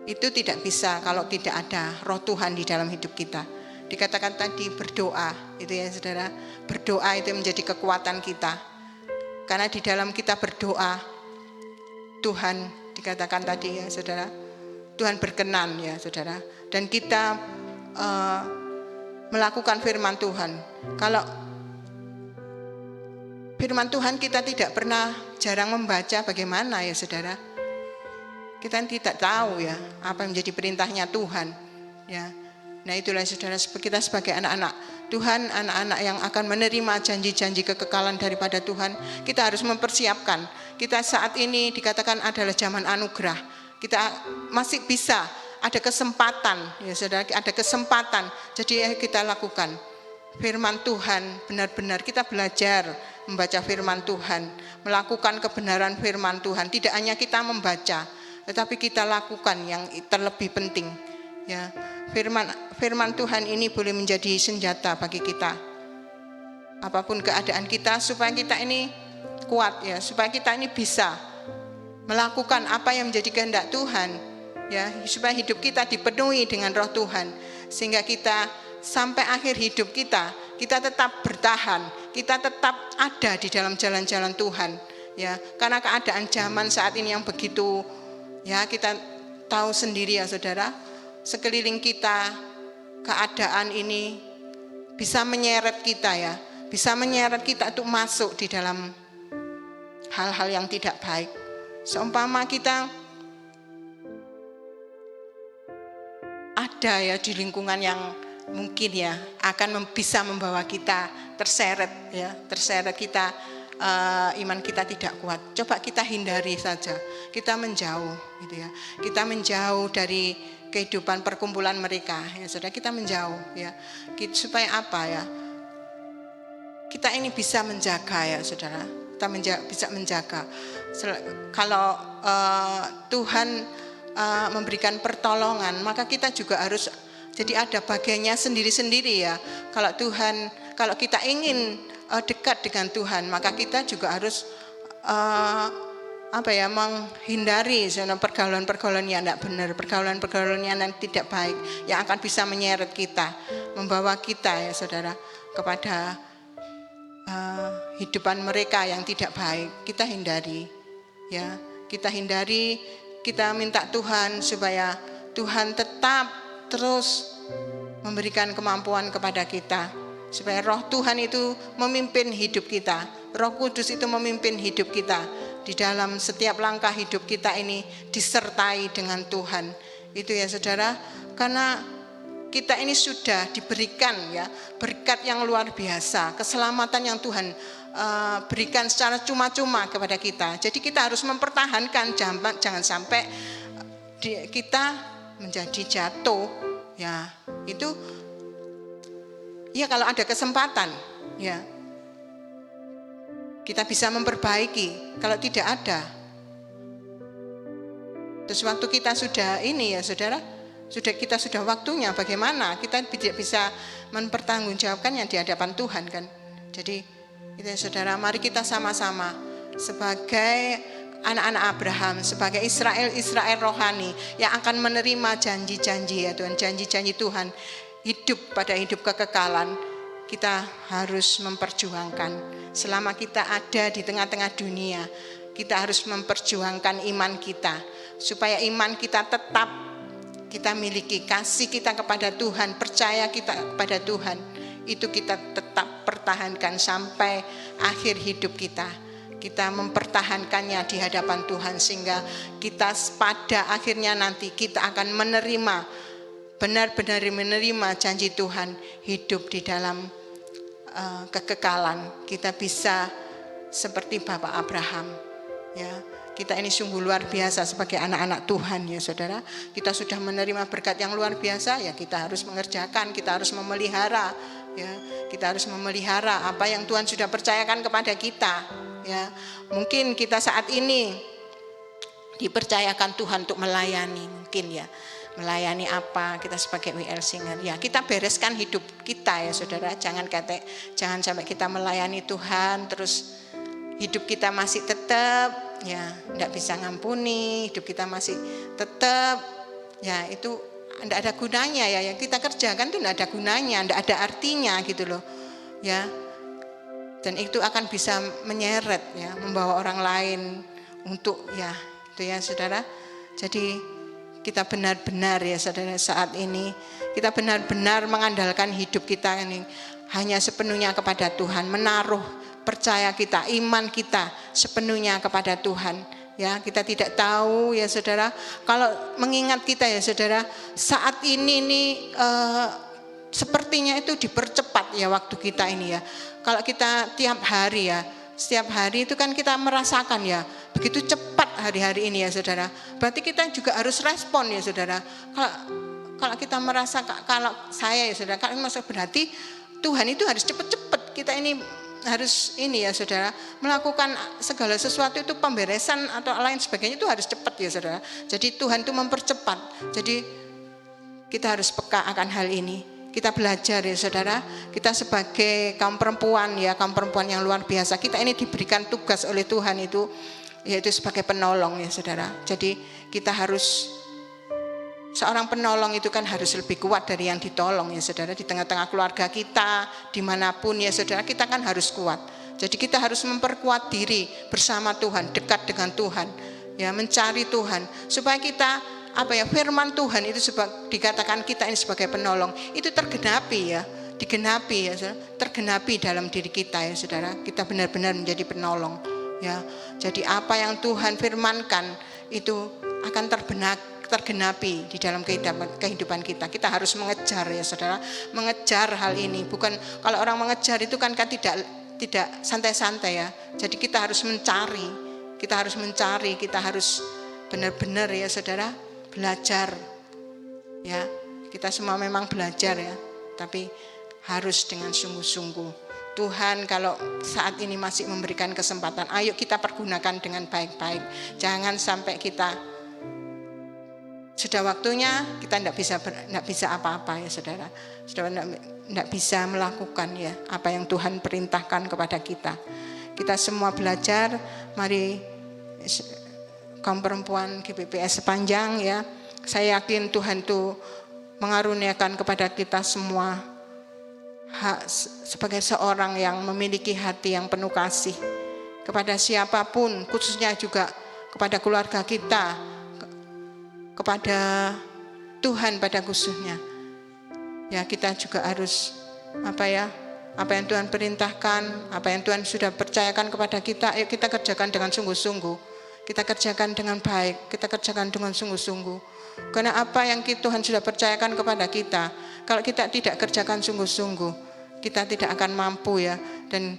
[SPEAKER 3] Itu tidak bisa kalau tidak ada roh Tuhan di dalam hidup kita. Dikatakan tadi berdoa, itu ya saudara, berdoa itu menjadi kekuatan kita. Karena di dalam kita berdoa, Tuhan dikatakan tadi ya saudara, Tuhan berkenan ya saudara. Dan kita melakukan firman Tuhan. Kalau firman Tuhan kita tidak pernah, jarang membaca, bagaimana ya saudara? Kita tidak tahu ya apa yang menjadi perintahnya Tuhan ya. Nah itulah saudara, kita sebagai anak-anak Tuhan, anak-anak yang akan menerima janji-janji kekekalan daripada Tuhan, kita harus mempersiapkan. Kita saat ini dikatakan adalah zaman anugerah. Kita masih bisa, ada kesempatan ya saudara, ada kesempatan. Jadi kita lakukan firman Tuhan, benar-benar kita belajar membaca firman Tuhan, melakukan kebenaran firman Tuhan. Tidak hanya kita membaca, tetapi kita lakukan yang terlebih penting. Ya, firman Tuhan ini boleh menjadi senjata bagi kita. Apapun keadaan kita, supaya kita ini kuat ya, supaya kita ini bisa melakukan apa yang menjadi kehendak Tuhan. Ya, supaya hidup kita dipenuhi dengan roh Tuhan, sehingga kita sampai akhir hidup kita tetap bertahan, kita tetap ada di dalam jalan-jalan Tuhan ya. Karena keadaan zaman saat ini yang begitu ya, kita tahu sendiri ya saudara, sekeliling kita keadaan ini bisa menyeret kita ya, bisa menyeret kita untuk masuk di dalam hal-hal yang tidak baik. Seumpama kita ada ya di lingkungan yang mungkin ya akan bisa membawa kita terseret ya, terseret kita, iman kita tidak kuat. Coba kita hindari saja, kita menjauh gitu ya. Kita menjauh dari kehidupan perkumpulan mereka ya saudara, kita menjauh ya. Supaya apa ya? Kita ini bisa menjaga ya saudara. Kita bisa menjaga. Kalau Tuhan memberikan pertolongan, maka kita juga harus jadi ada bagiannya sendiri-sendiri ya. Kalau kita ingin dekat dengan Tuhan, maka kita juga harus menghindari pergaulan-pergaulan yang tidak benar, pergaulan-pergaulan yang tidak baik, yang akan bisa menyeret kita, membawa kita ya saudara kepada hidupan mereka yang tidak baik. Kita hindari ya, kita hindari, kita minta Tuhan supaya Tuhan tetap terus memberikan kemampuan kepada kita, supaya roh Tuhan itu memimpin hidup kita, Roh Kudus itu memimpin hidup kita. Di dalam setiap langkah hidup kita ini disertai dengan Tuhan. Itu ya saudara, karena kita ini sudah diberikan ya berkat yang luar biasa, keselamatan yang Tuhan berikan secara cuma-cuma kepada kita. Jadi kita harus mempertahankan, jangan sampai kita menjadi jatuh ya. Itu ya kalau ada kesempatan ya kita bisa memperbaiki. Kalau tidak ada, terus waktu kita sudah ini ya saudara, kita sudah waktunya, bagaimana kita tidak bisa mempertanggungjawabkannya di hadapan Tuhan kan. Jadi itu ya saudara, mari kita sama-sama sebagai anak-anak Abraham, sebagai Israel rohani yang akan menerima janji-janji ya Tuhan, janji-janji Tuhan, hidup kekekalan. Kita harus memperjuangkan selama kita ada di tengah-tengah dunia. Kita harus memperjuangkan iman kita supaya iman kita tetap kita miliki, kasih kita kepada Tuhan, percaya kita kepada Tuhan, itu kita tetap pertahankan sampai akhir hidup kita. Kita mempertahankannya di hadapan Tuhan sehingga kita pada akhirnya nanti kita akan menerima, benar-benar menerima janji Tuhan, hidup di dalam kekekalan. Kita bisa seperti Bapak Abraham ya. Kita ini sungguh luar biasa sebagai anak-anak Tuhan ya saudara. Kita sudah menerima berkat yang luar biasa ya, kita harus mengerjakan, kita harus memelihara ya. Kita harus memelihara apa yang Tuhan sudah percayakan kepada kita ya. Mungkin kita saat ini dipercayakan Tuhan untuk melayani, mungkin ya. Melayani apa, kita sebagai WL Singer ya, kita bereskan hidup kita ya saudara. Jangan sampai kita melayani Tuhan terus hidup kita masih tetap ya tidak bisa ngampuni, hidup kita masih tetap ya, itu tidak ada gunanya ya. Yang kita kerjakan itu tidak ada gunanya, tidak ada artinya gitu loh ya. Dan itu akan bisa menyeret ya, membawa orang lain untuk ya itu ya saudara. Jadi kita benar-benar ya saudara saat ini, kita benar-benar mengandalkan hidup kita ini hanya sepenuhnya kepada Tuhan, menaruh percaya kita, iman kita sepenuhnya kepada Tuhan ya. Kita tidak tahu ya saudara, kalau mengingat kita ya saudara, saat ini nih sepertinya itu dipercepat ya waktu kita ini ya. Kalau kita tiap hari ya, setiap hari itu kan kita merasakan ya, begitu cepat hari-hari ini ya saudara. Berarti kita juga harus respon ya saudara. Kalau kita merasa, kalau saya ya saudara, kalau merasa berarti Tuhan itu harus cepat-cepat. Kita ini harus ini ya saudara, melakukan segala sesuatu itu pemberesan atau lain sebagainya itu harus cepat ya saudara. Jadi Tuhan itu mempercepat. Jadi kita harus peka akan hal ini. Kita belajar ya saudara, kita sebagai kaum perempuan ya, kaum perempuan yang luar biasa, kita ini diberikan tugas oleh Tuhan itu, yaitu sebagai penolong ya saudara. Jadi kita harus, seorang penolong itu kan harus lebih kuat dari yang ditolong ya saudara. Di tengah-tengah keluarga kita, dimanapun ya saudara, kita kan harus kuat. Jadi kita harus memperkuat diri bersama Tuhan, dekat dengan Tuhan ya, mencari Tuhan supaya kita firman Tuhan itu dikatakan kita ini sebagai penolong, itu tergenapi ya, digenapi ya, saudara, tergenapi dalam diri kita ya saudara. Kita benar-benar menjadi penolong ya. Jadi apa yang Tuhan firmankan itu akan tergenapi di dalam kehidupan kita. Kita harus mengejar ya saudara, mengejar hal ini. Bukan kalau orang mengejar itu kan tidak santai-santai ya. Jadi kita harus mencari, kita harus benar-benar ya saudara belajar ya. Kita semua memang belajar ya, tapi harus dengan sungguh-sungguh. Tuhan kalau saat ini masih memberikan kesempatan, ayo kita pergunakan dengan baik-baik. Jangan sampai kita sudah waktunya kita tidak bisa apa-apa ya saudara. Sudah tidak bisa melakukan ya apa yang Tuhan perintahkan kepada kita. Kita semua belajar, mari kaum perempuan GPPS Sepanjang ya. Saya yakin Tuhan tuh mengaruniakan kepada kita semua hak sebagai seorang yang memiliki hati yang penuh kasih kepada siapapun, khususnya juga kepada keluarga kita, kepada Tuhan pada khususnya. Ya kita juga harus apa yang Tuhan perintahkan, apa yang Tuhan sudah percayakan kepada kita, ayo kita kerjakan dengan sungguh-sungguh. Kita kerjakan dengan baik, kita kerjakan dengan sungguh-sungguh. Karena apa yang Tuhan sudah percayakan kepada kita, kalau kita tidak kerjakan sungguh-sungguh, kita tidak akan mampu ya. Dan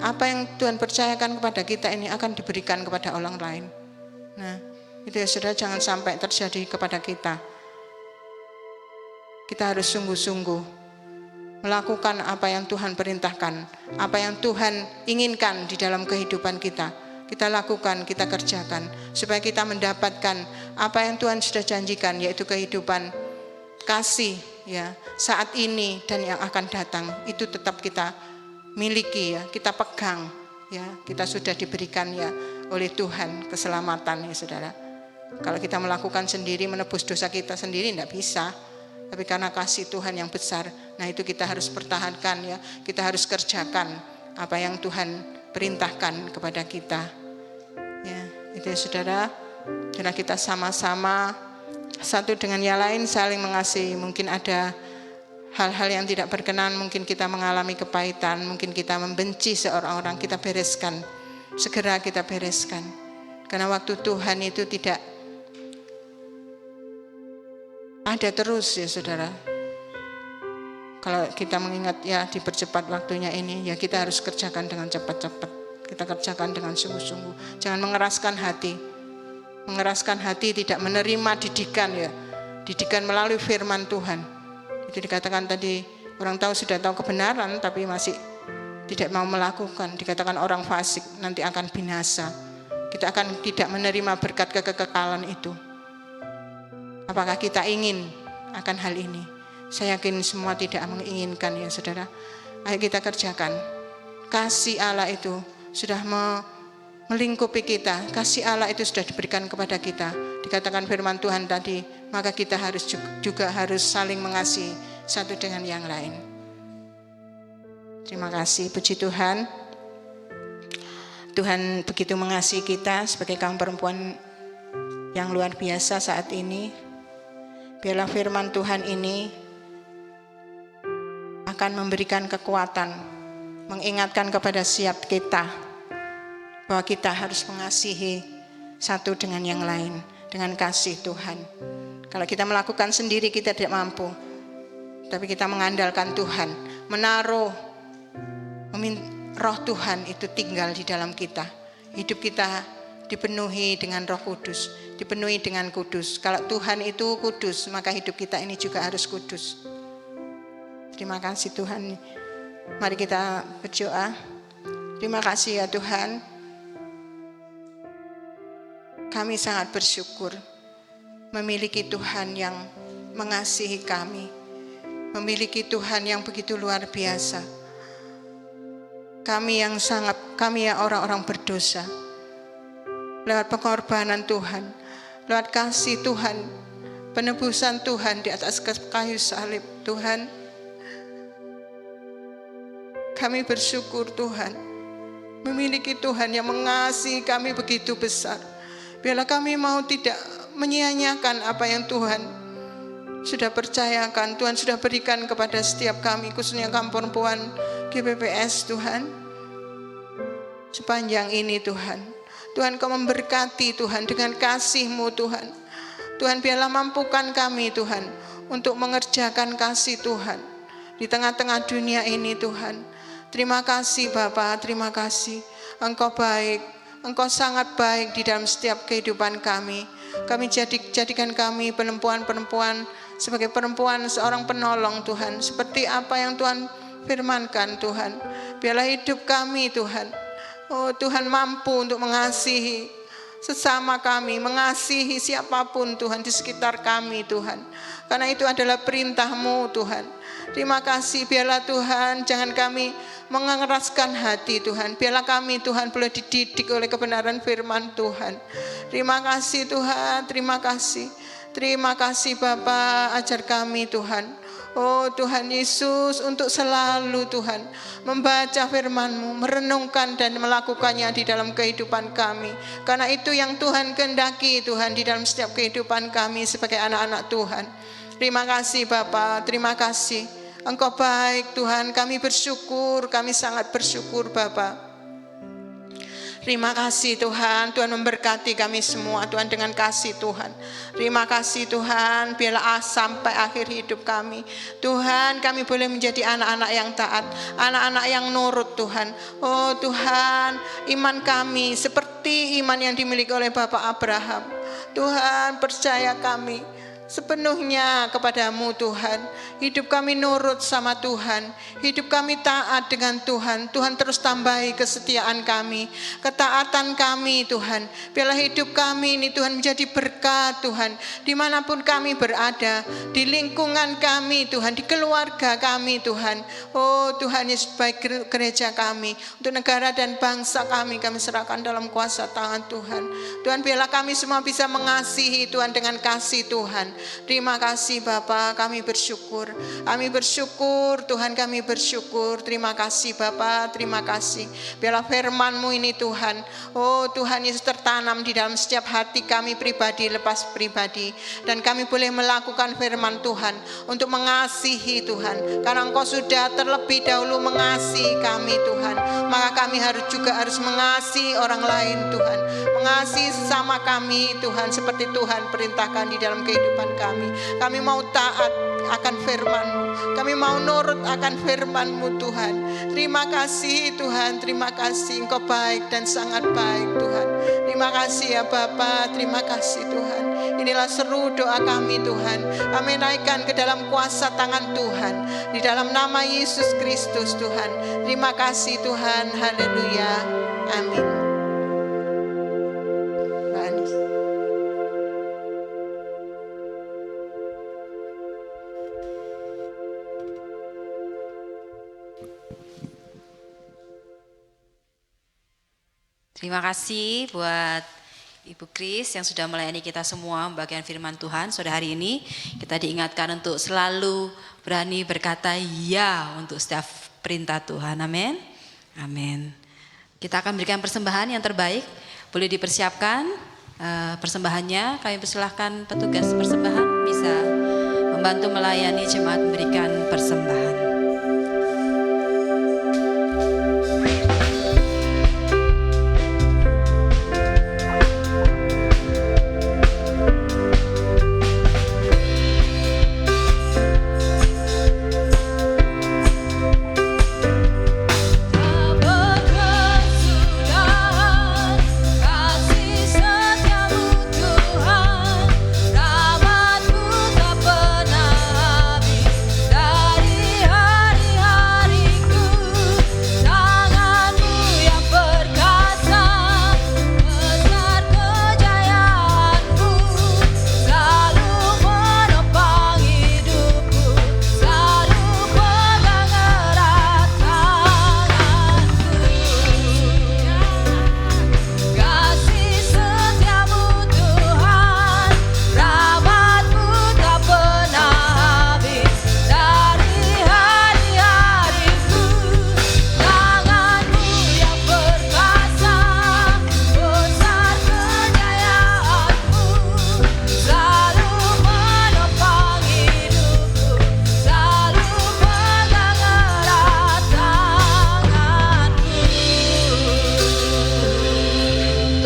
[SPEAKER 3] apa yang Tuhan percayakan kepada kita ini akan diberikan kepada orang lain. Nah, itu ya saudara, jangan sampai terjadi kepada kita. Kita harus sungguh-sungguh melakukan apa yang Tuhan perintahkan, apa yang Tuhan inginkan di dalam kehidupan kita. Kita lakukan, kita kerjakan, supaya kita mendapatkan apa yang Tuhan sudah janjikan, yaitu kehidupan kasih ya saat ini dan yang akan datang. Itu tetap kita miliki ya, kita pegang ya, kita sudah diberikan ya oleh Tuhan keselamatan ya saudara. Kalau kita melakukan sendiri, menebus dosa kita sendiri tidak bisa. Tapi karena kasih Tuhan yang besar, nah itu kita harus pertahankan ya, kita harus kerjakan apa yang Tuhan perintahkan kepada kita ya. Itu ya saudara, karena kita sama-sama satu dengan yang lain saling mengasihi. Mungkin ada hal-hal yang tidak berkenan, mungkin kita mengalami kepahitan, mungkin kita membenci seorang orang, kita bereskan, segera kita bereskan. Karena waktu Tuhan itu tidak ada terus ya saudara. Kalau kita mengingat ya dipercepat waktunya ini, ya kita harus kerjakan dengan cepat-cepat. Kita kerjakan dengan sungguh-sungguh. Jangan mengeraskan hati. Mengeraskan hati, tidak menerima didikan ya. Didikan melalui firman Tuhan. Itu dikatakan tadi, orang tahu sudah tahu kebenaran tapi masih tidak mau melakukan. Dikatakan orang fasik nanti akan binasa. Kita akan tidak menerima berkat kekekalan itu. Apakah kita ingin akan hal ini? Saya yakin semua tidak menginginkan ya saudara. Ayo kita kerjakan. Kasih Allah itu sudah melingkupi kita. Kasih Allah itu sudah diberikan kepada kita. Dikatakan firman Tuhan tadi, maka kita juga harus saling mengasihi satu dengan yang lain. Terima kasih, puji Tuhan. Tuhan begitu mengasihi kita sebagai kaum perempuan yang luar biasa saat ini. Biarlah firman Tuhan ini akan memberikan kekuatan, mengingatkan kepada setiap kita bahwa kita harus mengasihi satu dengan yang lain dengan kasih Tuhan. Kalau kita melakukan sendiri kita tidak mampu, tapi kita mengandalkan Tuhan, menaruh roh Tuhan itu tinggal di dalam kita. Hidup kita dipenuhi dengan Roh Kudus, dipenuhi dengan kudus. Kalau Tuhan itu kudus, maka hidup kita ini juga harus kudus. Terima kasih Tuhan. Mari kita berdoa. Terima kasih ya Tuhan. Kami sangat bersyukur memiliki Tuhan yang mengasihi kami, memiliki Tuhan yang begitu luar biasa. Kami yang orang-orang berdosa, lewat pengorbanan Tuhan, lewat kasih Tuhan, penebusan Tuhan di atas kayu salib Tuhan, kami bersyukur Tuhan memiliki Tuhan yang mengasihi kami begitu besar. Biarlah kami mau tidak menyia-nyiakan apa yang Tuhan sudah percayakan, Tuhan sudah berikan kepada setiap kami, khususnya kaum perempuan GPPS Tuhan. Sepanjang ini Tuhan, Tuhan Kau memberkati Tuhan dengan kasih-Mu Tuhan. Tuhan biarlah mampukan kami Tuhan untuk mengerjakan kasih Tuhan di tengah-tengah dunia ini Tuhan. Terima kasih Bapa, terima kasih. Engkau baik, Engkau sangat baik di dalam setiap kehidupan kami. Kami jadikan kami perempuan-perempuan sebagai perempuan seorang penolong Tuhan. Seperti apa yang Tuhan firmankan Tuhan. Biarlah hidup kami Tuhan. Oh Tuhan mampu untuk mengasihi sesama kami, mengasihi siapapun Tuhan di sekitar kami Tuhan. Karena itu adalah perintah-Mu Tuhan. Terima kasih, biarlah Tuhan jangan kami mengeraskan hati Tuhan. Biarlah kami Tuhan boleh dididik oleh kebenaran firman Tuhan. Terima kasih Tuhan, terima kasih. Terima kasih Bapa, ajar kami Tuhan. Oh Tuhan Yesus, untuk selalu Tuhan membaca firman-Mu, merenungkan dan melakukannya di dalam kehidupan kami. Karena itu yang Tuhan kehendaki Tuhan di dalam setiap kehidupan kami sebagai anak-anak Tuhan. Terima kasih Bapa, terima kasih. Engkau baik Tuhan, kami bersyukur, kami sangat bersyukur Bapa. Terima kasih Tuhan, Tuhan memberkati kami semua Tuhan dengan kasih Tuhan. Terima kasih Tuhan, biarlah sampai akhir hidup kami Tuhan, kami boleh menjadi anak-anak yang taat, anak-anak yang nurut Tuhan. Oh Tuhan, iman kami seperti iman yang dimiliki oleh Bapak Abraham. Tuhan, percaya kami sepenuhnya kepadamu Tuhan. Hidup kami nurut sama Tuhan, hidup kami taat dengan Tuhan. Tuhan terus tambahi kesetiaan kami, ketaatan kami Tuhan. Biarlah hidup kami ini Tuhan menjadi berkat Tuhan, dimanapun kami berada, di lingkungan kami Tuhan, di keluarga kami Tuhan. Oh Tuhan Yesus, baik gereja kami, untuk negara dan bangsa kami serahkan dalam kuasa tangan Tuhan. Tuhan, biarlah kami semua bisa mengasihi Tuhan dengan kasih Tuhan. Terima kasih Bapa, kami bersyukur. Kami bersyukur Tuhan, kami bersyukur. Terima kasih Bapa, terima kasih. Biarlah firman-Mu ini Tuhan, oh Tuhan Yesus, tertanam di dalam setiap hati kami pribadi lepas pribadi. Dan kami boleh melakukan firman Tuhan untuk mengasihi Tuhan. Karena Engkau sudah terlebih dahulu mengasihi kami Tuhan, maka kami harus mengasihi orang lain Tuhan, mengasihi sesama kami Tuhan, seperti Tuhan perintahkan di dalam kehidupan kami. Kami mau taat akan firman-Mu, kami mau nurut akan firman-Mu Tuhan. Terima kasih Tuhan, terima kasih, Engkau baik dan sangat baik Tuhan. Terima kasih ya Bapa, terima kasih Tuhan. Inilah seru doa kami Tuhan, kami naikkan ke dalam kuasa tangan Tuhan, di dalam nama Yesus Kristus Tuhan. Terima kasih Tuhan, haleluya, amin.
[SPEAKER 1] Terima kasih buat Ibu Kris yang sudah melayani kita semua bagian firman Tuhan. Sore hari ini kita diingatkan untuk selalu berani berkata ya untuk setiap perintah Tuhan. Amin. Amin. Kita akan berikan persembahan yang terbaik. Boleh dipersiapkan persembahannya. Kami persilahkan petugas persembahan bisa membantu melayani jemaat memberikan persembahan.
[SPEAKER 4] Rahmat-Mu tak pernah habis dari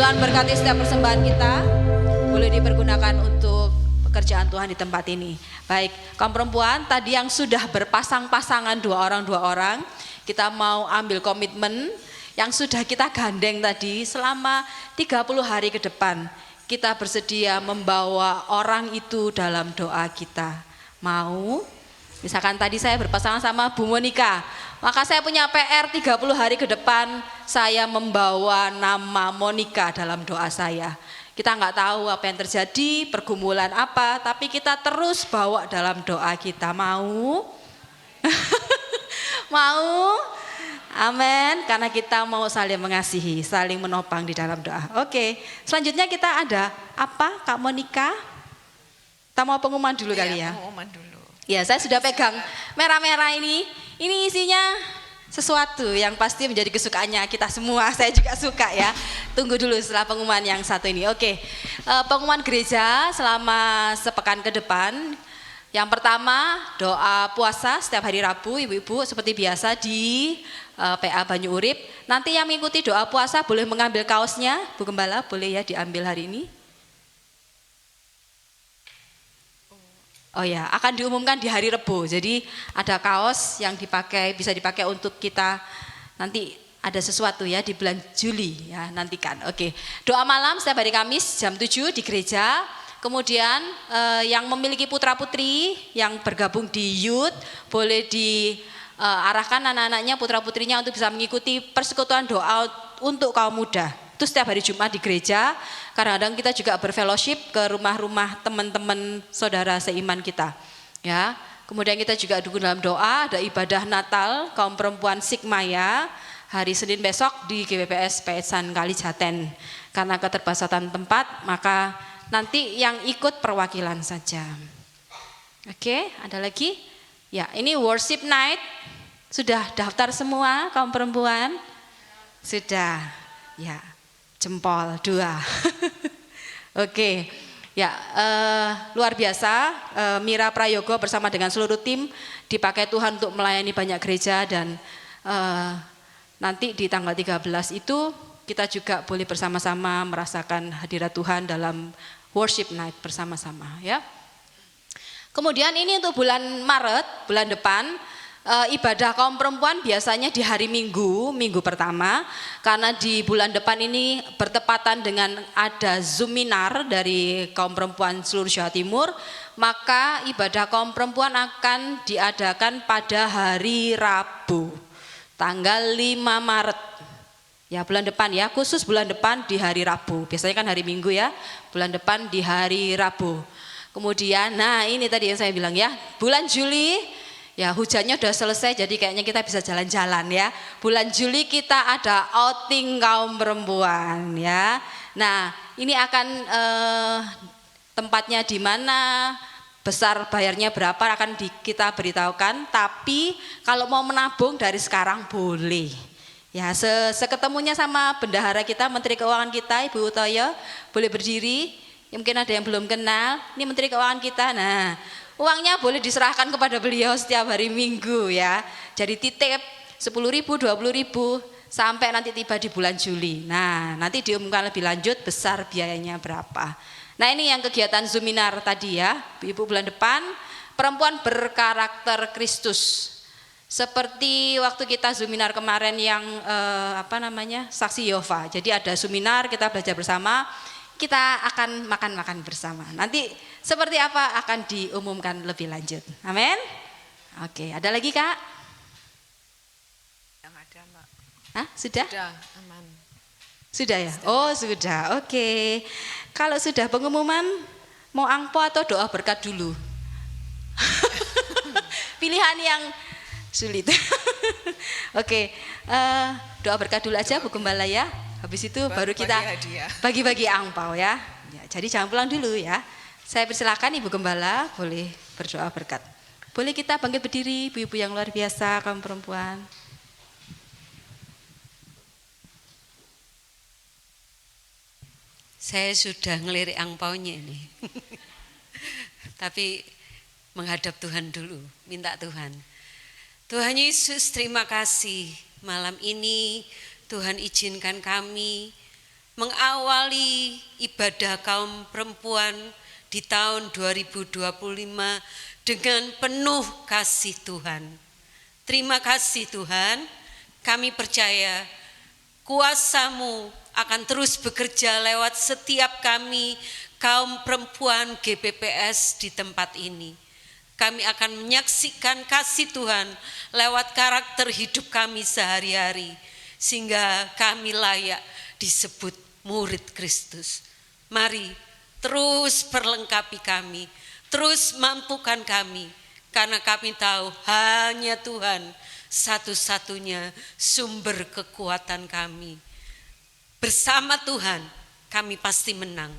[SPEAKER 1] Tuhan berkati setiap persembahan kita. Boleh dipergunakan untuk pekerjaan Tuhan di tempat ini. Baik, kaum perempuan tadi yang sudah berpasang-pasangan dua orang, kita mau ambil komitmen yang sudah kita gandeng tadi selama 30 hari ke depan. Kita bersedia membawa orang itu dalam doa kita. Mau? Misalkan tadi saya berpasangan sama Bu Monica, maka saya punya PR 30 hari ke depan, saya membawa nama Monica dalam doa saya. Kita nggak tahu apa yang terjadi, pergumulan apa, tapi kita terus bawa dalam doa kita. Mau? Mau? Amin, karena kita mau saling mengasihi, saling menopang di dalam doa. Oke, selanjutnya kita ada apa, Kak Monica? Kita mau pengumuman dulu kali ya.
[SPEAKER 2] Pengumuman dulu.
[SPEAKER 1] Ya, saya sudah pegang merah-merah ini. Ini isinya sesuatu yang pasti menjadi kesukaannya kita semua. Saya juga suka ya. Tunggu dulu setelah pengumuman yang satu ini. Oke, pengumuman gereja selama sepekan ke depan. Yang pertama, doa puasa setiap hari Rabu, ibu-ibu seperti biasa di PA Banyu Urip. Nanti yang mengikuti doa puasa boleh mengambil kaosnya. Bu Gembala boleh ya diambil hari ini. Oh ya, akan diumumkan di hari Rebo. Jadi ada kaos yang dipakai, bisa dipakai untuk kita nanti ada sesuatu ya di bulan Juli ya, nantikan. Oke. Doa malam setiap hari Kamis jam 7 di gereja. Kemudian yang memiliki putra-putri yang bergabung di youth boleh diarahkan anak-anaknya, putra-putrinya untuk bisa mengikuti persekutuan doa untuk kaum muda. Itu setiap hari Jumat di gereja. Kadang-kadang kita juga berfellowship ke rumah-rumah teman-teman saudara seiman kita. Ya, kemudian kita juga dukung dalam doa, ada ibadah Natal kaum perempuan Sikmaya hari Senin besok di GPPS Pesan Kalijaten. Karena keterbatasan tempat, maka nanti yang ikut perwakilan saja. Oke, ada lagi? Ya, ini worship night. Sudah daftar semua kaum perempuan? Sudah. Ya. Jempol 2. Oke, ya luar biasa. Mira Prayogo bersama dengan seluruh tim dipakai Tuhan untuk melayani banyak gereja dan nanti di tanggal 13 itu kita juga boleh bersama-sama merasakan hadirat Tuhan dalam worship night bersama-sama ya. Kemudian ini untuk bulan Maret, bulan depan. Ibadah kaum perempuan biasanya di hari Minggu pertama, karena di bulan depan ini bertepatan dengan ada Zoominar dari kaum perempuan seluruh Jawa Timur, maka ibadah kaum perempuan akan diadakan pada hari Rabu, tanggal 5 Maret. Ya bulan depan ya, khusus bulan depan di hari Rabu, biasanya kan hari Minggu ya, bulan depan di hari Rabu. Kemudian, nah ini tadi yang saya bilang ya, bulan Juli, ya hujannya udah selesai jadi kayaknya kita bisa jalan-jalan ya. Bulan Juli kita ada outing kaum perempuan ya. Nah ini akan tempatnya di mana, besar bayarnya berapa akan kita beritahukan. Tapi kalau mau menabung dari sekarang boleh. Ya seketemunya sama bendahara kita, Menteri Keuangan kita Ibu Utoyo, boleh berdiri. Ya, mungkin ada yang belum kenal, ini Menteri Keuangan kita. Nah uangnya boleh diserahkan kepada beliau setiap hari Minggu ya. Jadi titip 10.000, 20.000 sampai nanti tiba di bulan Juli. Nah nanti diumumkan lebih lanjut besar biayanya berapa. Nah ini yang kegiatan Zoominar tadi ya, Ibu bulan depan perempuan berkarakter Kristus. Seperti waktu kita Zoominar kemarin yang Saksi Yehova. Jadi ada Zoominar, kita belajar bersama, kita akan makan-makan bersama. Nanti seperti apa akan diumumkan lebih lanjut. Amin. Oke, ada lagi Kak?
[SPEAKER 2] Yang ada Mbak.
[SPEAKER 1] Hah, sudah?
[SPEAKER 2] Sudah, aman.
[SPEAKER 1] Sudah ya? Oh sudah, oke. Kalau sudah pengumuman, mau angpo atau doa berkat dulu? Pilihan yang sulit. Oke, doa berkat dulu aja Bu Gembala ya. Habis itu baru kita bagi-bagi angpau ya. Jadi jangan pulang dulu ya. Saya persilakan Ibu Gembala boleh berdoa berkat. Boleh kita bangkit berdiri, ibu-ibu yang luar biasa, kaum perempuan.
[SPEAKER 4] Saya sudah ngelirik angpaunya ini. Tapi menghadap Tuhan dulu, minta Tuhan. Tuhan Yesus terima kasih malam ini Tuhan izinkan kami mengawali ibadah kaum perempuan di tahun 2025 dengan penuh kasih Tuhan. Terima kasih Tuhan, kami percaya kuasa-Mu akan terus bekerja lewat setiap kami kaum perempuan GPPS di tempat ini. Kami akan menyaksikan kasih Tuhan lewat karakter hidup kami sehari-hari, sehingga kami layak disebut murid Kristus. Mari terus perlengkapi kami, terus mampukan kami, karena kami tahu hanya Tuhan satu-satunya sumber kekuatan kami. Bersama Tuhan kami pasti menang.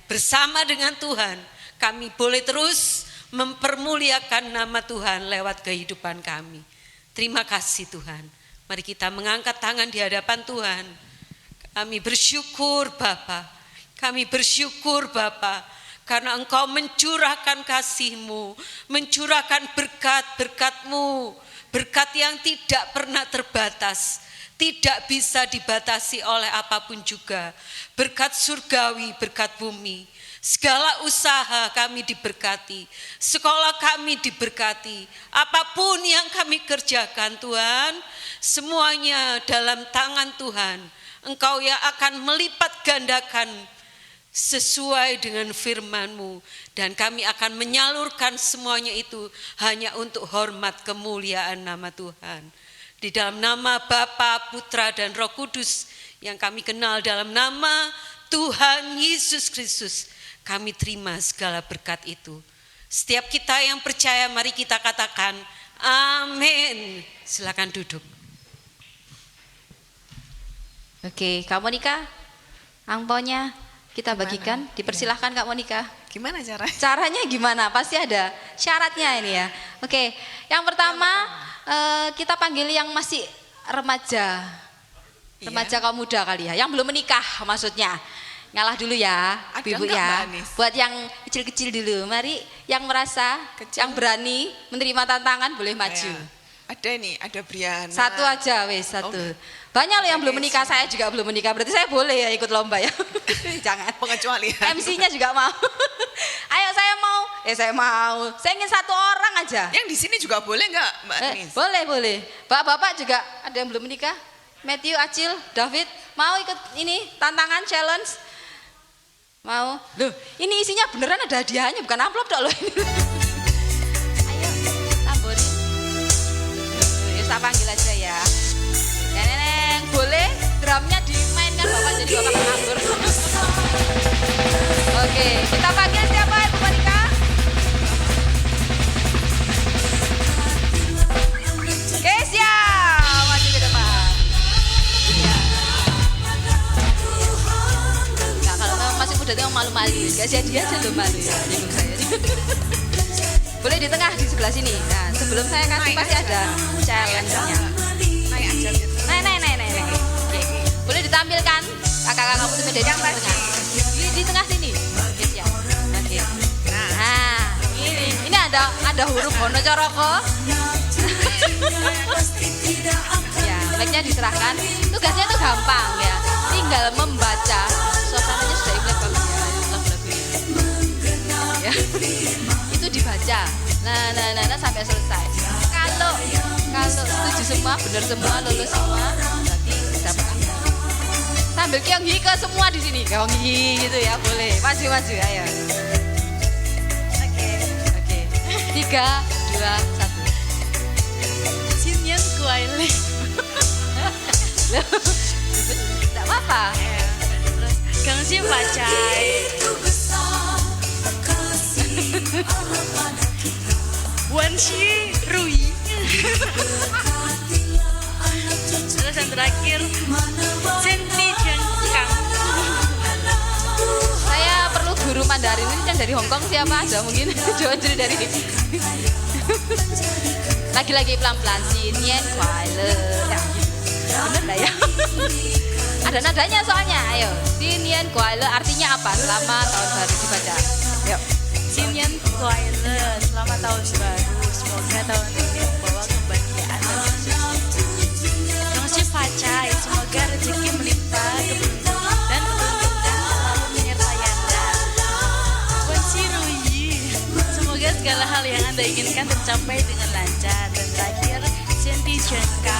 [SPEAKER 4] Bersama dengan Tuhan kami boleh terus mempermuliakan nama Tuhan lewat kehidupan kami. Terima kasih Tuhan. Mari kita mengangkat tangan di hadapan Tuhan. Kami bersyukur Bapa. Kami bersyukur Bapa, karena Engkau mencurahkan kasih-Mu, mencurahkan berkat-berkat-Mu, berkat yang tidak pernah terbatas, tidak bisa dibatasi oleh apapun juga. Berkat surgawi, berkat bumi. Segala usaha kami diberkati, sekolah kami diberkati, apapun yang kami kerjakan Tuhan, semuanya dalam tangan Tuhan. Engkau yang akan melipat gandakan sesuai dengan firman-Mu, dan kami akan menyalurkan semuanya itu hanya untuk hormat kemuliaan nama Tuhan. Di dalam nama Bapa, Putra dan Roh Kudus yang kami kenal dalam nama Tuhan Yesus Kristus, kami terima segala berkat itu. Setiap kita yang percaya, mari kita katakan amin. Silakan duduk.
[SPEAKER 1] Oke, Kak Monika, angpaunya kita bagikan. Dipersilahkan Kak Monika.
[SPEAKER 2] Gimana caranya?
[SPEAKER 1] Caranya gimana? Pasti ada syaratnya ini ya. Oke, yang pertama kita panggil yang masih remaja. Remaja kaum muda kali ya, yang belum menikah maksudnya. Ngalah dulu ya, Ibu ya. Buat yang kecil-kecil dulu, mari yang merasa, yang berani menerima tantangan boleh maju.
[SPEAKER 2] Ada nih, ada Briana.
[SPEAKER 1] Satu aja wes, satu. Banyak loh yang belum menikah, saya juga belum menikah. Berarti saya boleh ya ikut lomba ya. Jangan.
[SPEAKER 2] Pengecualian.
[SPEAKER 1] MC-nya juga mau. Ayo saya mau. Saya mau. Saya ingin satu orang aja.
[SPEAKER 2] Yang di sini juga boleh nggak, Mbak Nis?
[SPEAKER 1] Boleh, boleh. Bapak-bapak juga ada yang belum menikah? Matthew, Acil, David, mau ikut ini tantangan challenge? Mau? Loh, ini isinya beneran ada hadiahnya, bukan amplop dok loh ini. Ayo, tamborin. Ya, saya panggil aja ya. Ya Neneng, boleh drumnya dimainkan Bapak jadi Bapak ngambur. Oke, kita panggil siapa Ibu Monika? Kesia, maju ke depan. Ya. Enggak, kalau memang masih muda itu malu-malu. Kasih dia aja loh malu ya. Boleh di tengah di sebelah sini. Nah, sebelum saya kasih pasti ada challenge-nya.
[SPEAKER 2] Naik aja gitu.
[SPEAKER 1] Naik. Oke. Boleh ditampilkan kakak-kakak putih medan yang tengah. Di tengah sini. Yes, ya. Oke. Nah, ini ada huruf Wonocoroko. Ya, mic-nya diserahkan. Tugasnya tuh gampang ya. Tinggal membaca. Suasananya sudah imlek banget ya. Lagu-lagunya. Ya. Itu dibaca. Nah sampai selesai. Kalau setuju semua, benar semua, lulus semua, berarti dapat angka. Sambil kionghi ke semua di sini, kionghi gitu ya, boleh. Maju, ayo. Oke. 3, 2, 1.
[SPEAKER 5] Sinian kuaile.
[SPEAKER 1] Tidak apa-apa.
[SPEAKER 5] Terus gengsi bacai. Wanshi Rui. Terus yang terakhir Senti Jengkang.
[SPEAKER 1] Saya perlu guru Mandarin ini yang dari Hongkong siapa ada mungkin? Coba jadi dari lagi pelan-pelan Sinian kuaile. Ya, bener lah ya. Ada nadanya soalnya. Ayo, Sinian kuaile artinya apa? Selamat tahun baru dibaca. Yuk.
[SPEAKER 5] Sinian kuaile, selamat tahun baru. Semoga tahun ini membawa kebahagiaan dan sukses. Gengsi bacai, semoga rezeki melimpah dan kita inginkan tercapai dengan lancar. Dan terakhir, Cindy Jenka,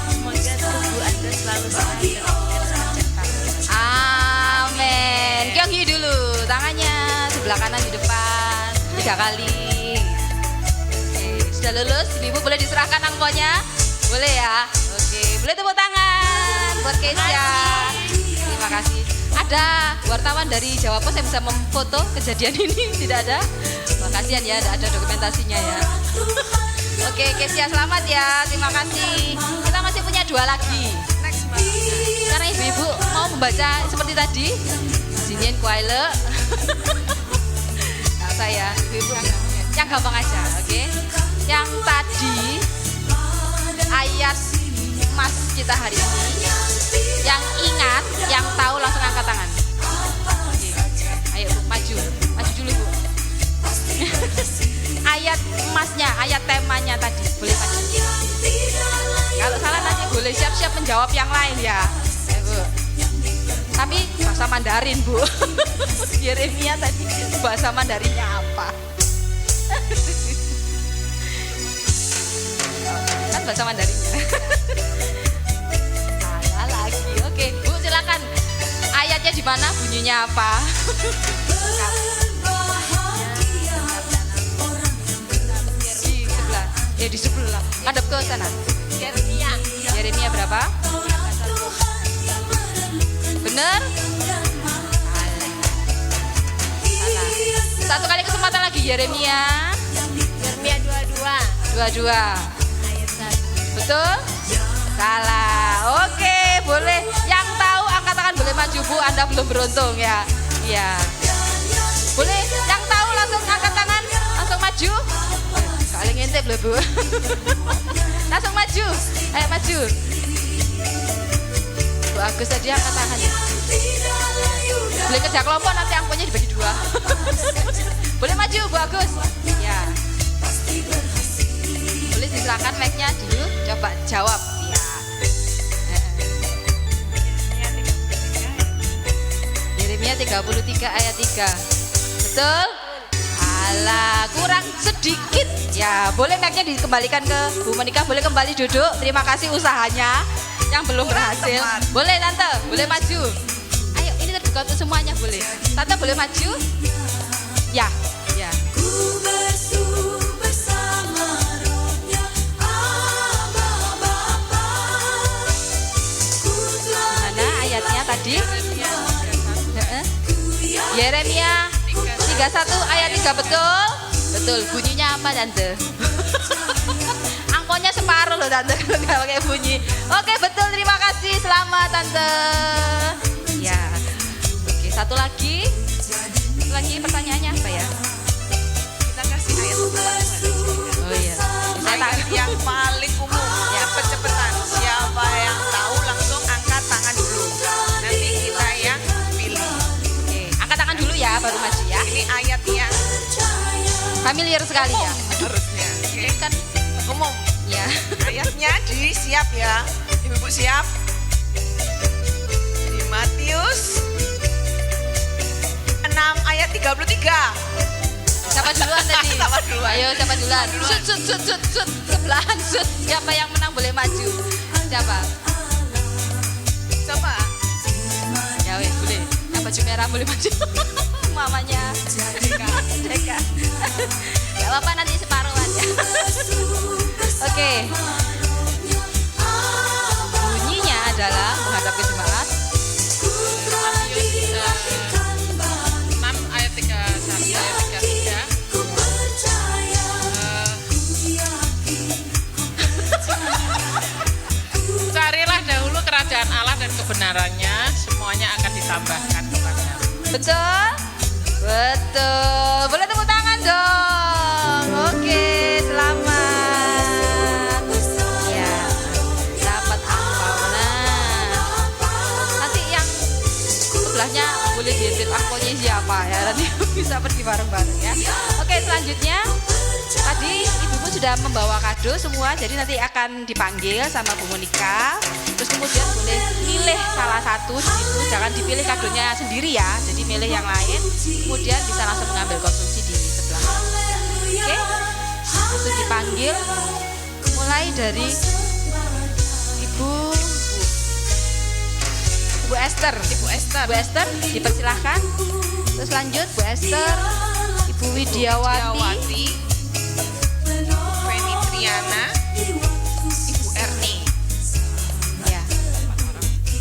[SPEAKER 5] semoga tubuh Anda selalu sehat dan lancar.
[SPEAKER 1] Amin. Kyonghi dulu, tangannya sebelah kanan di depan 3 kali. Oke, sudah lulus, Ibu boleh diserahkan angpaunya? Boleh ya? Oke, boleh tepuk tangan buat Kesia. Terima kasih. Ada wartawan dari Jawa Pos yang bisa memfoto kejadian ini? Tidak ada? Makasihan ya, ada dokumentasinya ya. Oke, Kesia selamat ya. Terima kasih. Kita masih punya 2 lagi. Next, Mbak. Karena ibu-ibu mau membaca seperti tadi. Siniin kuaile. Nah, saya ibu-ibu yang gampang aja, oke? Yang tadi ayat emas kita hari ini. Yang ingat, yang tahu langsung angkat tangan. Oke. Ayo Bu, maju dulu Bu. Ayat emasnya, ayat temanya tadi, boleh maju. Kalau salah nanti boleh siap-siap menjawab yang lain ya. Bu. Tapi bahasa Mandarin Bu. Yeremia tadi bahasa Mandarinnya apa? Kan bahasa Mandarinnya. Salah lagi. Oke, Bu silakan. Ayatnya di mana? Bunyinya apa? Di sebelah. Ya di sebelah. Hadap ke sana. Yeremia berapa? Bener? Salah. Satu kali kesempatan lagi Yeremia 22. Betul? Salah. Oke, boleh. Yang tahu angkat tangan boleh maju Bu, Anda belum beruntung ya. Iya. Boleh, yang tahu langsung angkat tangan, langsung maju. Kali ngintip loh Bu. Langsung maju. Ayo maju. Bu Agus tadi angkat tangan ya. Boleh kerja kelompok nanti angpaunya dibagi 2. Boleh maju Bu Agus. Ya. Boleh diserahkan mic-nya dulu, coba jawab. Ya. Yeremia 33 ayat 3. Betul? Alah, kurang sedikit. Ya, boleh mic-nya dikembalikan ke Bu Monika, boleh kembali duduk. Terima kasih usahanya yang belum berhasil. Boleh Tante, boleh maju. Ayo, ini terbuka untuk semuanya boleh. Tante boleh maju? Ya, ya. Mana ayatnya tadi? Yeremia 31 ayat 3 betul? Betul, bunyinya apa Tante? Angpaunya separuh loh Tante kalau nggak pakai bunyi. Oke betul, terima kasih, selamat Tante. Ya, oke satu lagi pertanyaannya apa ya?
[SPEAKER 2] Kita kasih ayat
[SPEAKER 1] Oh iya, saya
[SPEAKER 2] ayat yang paling umum. Ya, cepet-cepetan. Siapa yang tahu langsung angkat tangan dulu. Nanti kita yang pilih.
[SPEAKER 1] Oke, angkat tangan dulu ya, baru maju ya.
[SPEAKER 2] Ini ayat yang
[SPEAKER 1] Familiar sekali ya.
[SPEAKER 2] harusnya. Oke.
[SPEAKER 1] Ini kan
[SPEAKER 2] Umum.
[SPEAKER 1] ya.
[SPEAKER 2] Ayatnya siap ya. Ibu-ibu siap? Di Matius 6 ayat 33.
[SPEAKER 1] Siapa duluan tadi?
[SPEAKER 2] Siapa duluan?
[SPEAKER 1] Ayo siapa duluan? Sut. Sebelahan sut. Siapa yang menang boleh maju. Siapa?
[SPEAKER 2] Coba.
[SPEAKER 1] Ya wes boleh. Yang baju merah boleh maju. Mamanya. Deka. Gak apa-apa nanti separuhan ya. Oke. Bunyinya adalah menghadap ke jemaat.
[SPEAKER 6] 6 ayat 31 ayat 33. Carilah dahulu kerajaan Allah dan kebenarannya, semuanya akan ditambahkan kepadamu.
[SPEAKER 1] Betul? Betul. Boleh tepuk tangan dong. Oke, selamat. Ya, dapat angpau. Nah, nanti yang sebelahnya boleh diintip angpaunya siapa ya. Nanti bisa pergi bareng-bareng ya. Oke, selanjutnya tadi ibu-ibu sudah membawa kado semua, jadi nanti akan dipanggil sama Bu Monika. Terus kemudian boleh milih salah satu di situ, jangan dipilih kadonya sendiri ya. Jadi milih yang lain, kemudian bisa langsung mengambil konsumsi di sebelah. Oke, langsung dipanggil, mulai dari Ibu Esther.
[SPEAKER 2] Ibu Esther.
[SPEAKER 1] Bu Esther dipersilahkan. Terus lanjut Bu Esther, Ibu Widiawati,
[SPEAKER 2] Feni Triana, Ibu Erni.
[SPEAKER 1] ya.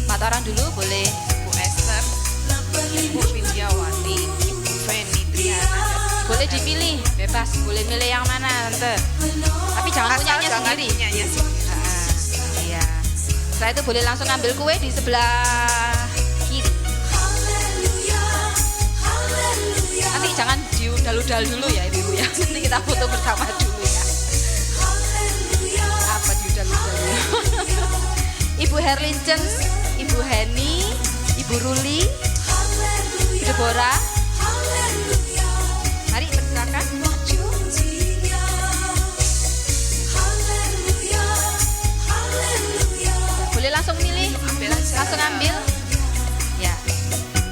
[SPEAKER 1] 4 orang dulu boleh.
[SPEAKER 2] Ibu Esther, Ibu Widiawati, Ibu Feni Triana.
[SPEAKER 1] Boleh dipilih, bebas. Boleh milih yang mana tante. Tapi jangan
[SPEAKER 2] Asal
[SPEAKER 1] punyanya
[SPEAKER 2] jangan
[SPEAKER 1] sendiri.
[SPEAKER 2] punyanya sendiri.
[SPEAKER 1] Iya. Setelah itu boleh langsung ambil kue di sebelah kiri. Nanti jangan diudal-udal dulu ya ibu-ibu ya. Nanti kita foto bersama dulu ya. Apa diudal-udal dulu? Ibu Herlincen, Ibu Heni, Ibu Ruli, Ibu Deborah. Mari persilakan maju. Boleh langsung milih, langsung ambil. Ya.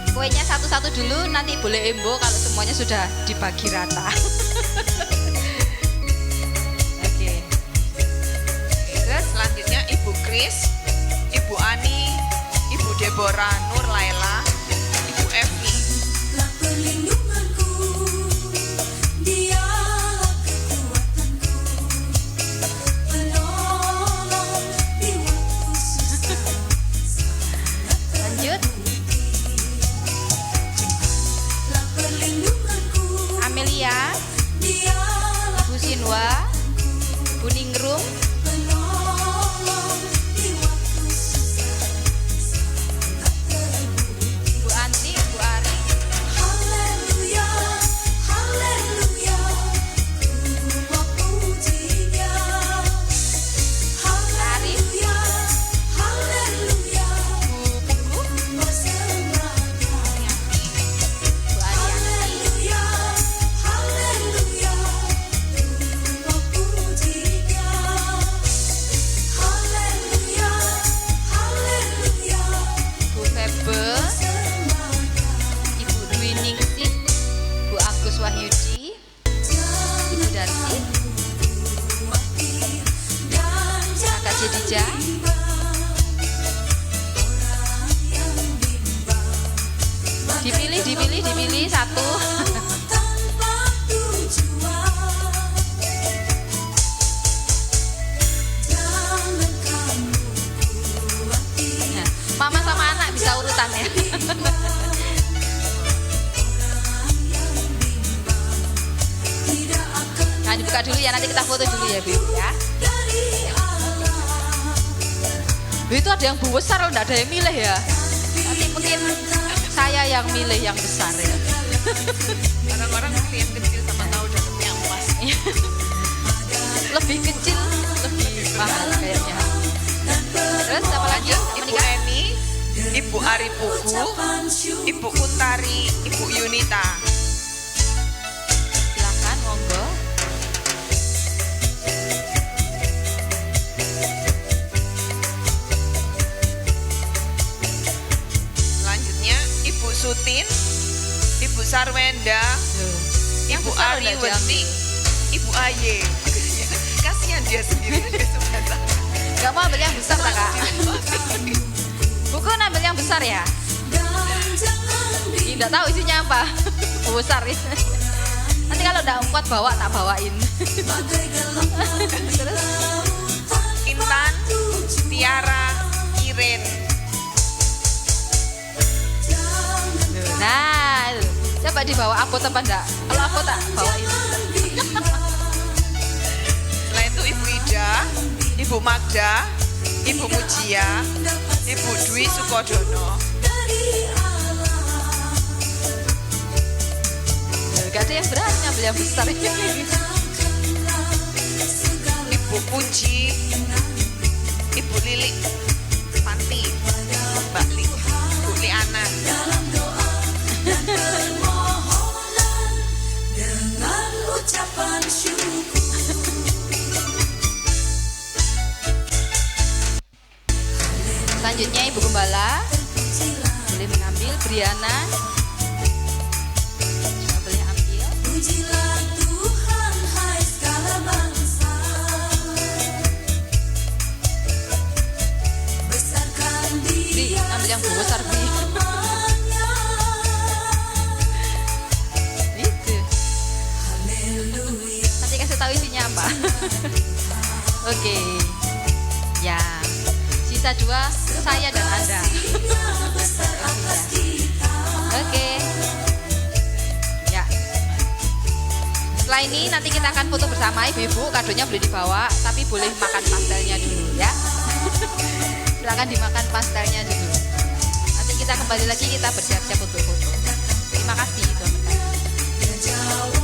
[SPEAKER 1] Kuenya satu-satu dulu, nanti boleh embo kalau semuanya sudah dibagi rata. Oke.
[SPEAKER 2] Terus selanjutnya Ibu Kris, Ibu Ani, Ibu Deborah Nur Laila, Ibu Evi.
[SPEAKER 1] Lanjut. Amelia, Ibu Sinwa, Ibu Ningrum, Ibu Anti, Ibu Ari, Arif, Ibu Pugu, Bu Ariyanti, Bu Febe, Ibu Dwi Ningsih, Bu Agus Wahyudi, Ibu Darsi, Kakak Jedija, dipilih satu. Nah, mama sama anak bisa urutan ya. Nah, dibuka dulu ya, nanti kita foto dulu ya, Bu ya. Bu, itu ada yang bu besar, enggak ada yang milih ya. Nanti mungkin saya yang milih yang besar ya.
[SPEAKER 2] Orang-orang yang kecil sama tahu dapetnya yang pas.
[SPEAKER 1] Lebih kecil, lebih mahal kayaknya. Terus apa lagi?
[SPEAKER 2] Ibu Eni, Ibu Ari Pugu, Ibu Kuntari, Ibu Yunita.
[SPEAKER 1] Silakan, monggo.
[SPEAKER 2] Selanjutnya Ibu Sutin, Ibu Sarwenda,
[SPEAKER 1] Yang
[SPEAKER 2] Ibu
[SPEAKER 1] besar
[SPEAKER 2] Ari
[SPEAKER 1] udah
[SPEAKER 2] Wenti, Ibu Aye. Kasihan dia sendiri di sebelah sana.
[SPEAKER 1] Gak mau ambil yang besar tak kak? Buku ambil yang besar ya? Tidak tahu isinya apa. Besar ya. Nanti kalau udah kuat bawa tak bawain. Terus
[SPEAKER 2] Intan, Tiara, Iren.
[SPEAKER 1] nah, coba dibawa upload apa enggak? Kalau upload tak bawain.
[SPEAKER 2] Setelah itu Ibu Ida, Ibu Magda, Ibu Mujia, Ibu Dwi Sukodono.
[SPEAKER 1] Gak ada yang berani ngambil yang besar.
[SPEAKER 2] Ibu Puji, Ibu Lili, Panti, Mbak Li, Bu Liana.
[SPEAKER 1] Selanjutnya Ibu Gembala boleh mengambil. Briana boleh ambil. yang besar Bi. Itu. Nanti kasih tahu isinya apa. Oke. Ya. Sisa 2 saya dan Anda. Oke. Ya. Setelah ini nanti kita akan foto bersama ibu-ibu, kadonya boleh dibawa, tapi boleh makan pastelnya dulu ya. Silakan dimakan pastelnya dulu. Nanti kita kembali lagi, kita bersiap-siap untuk foto. Terima kasih teman-teman.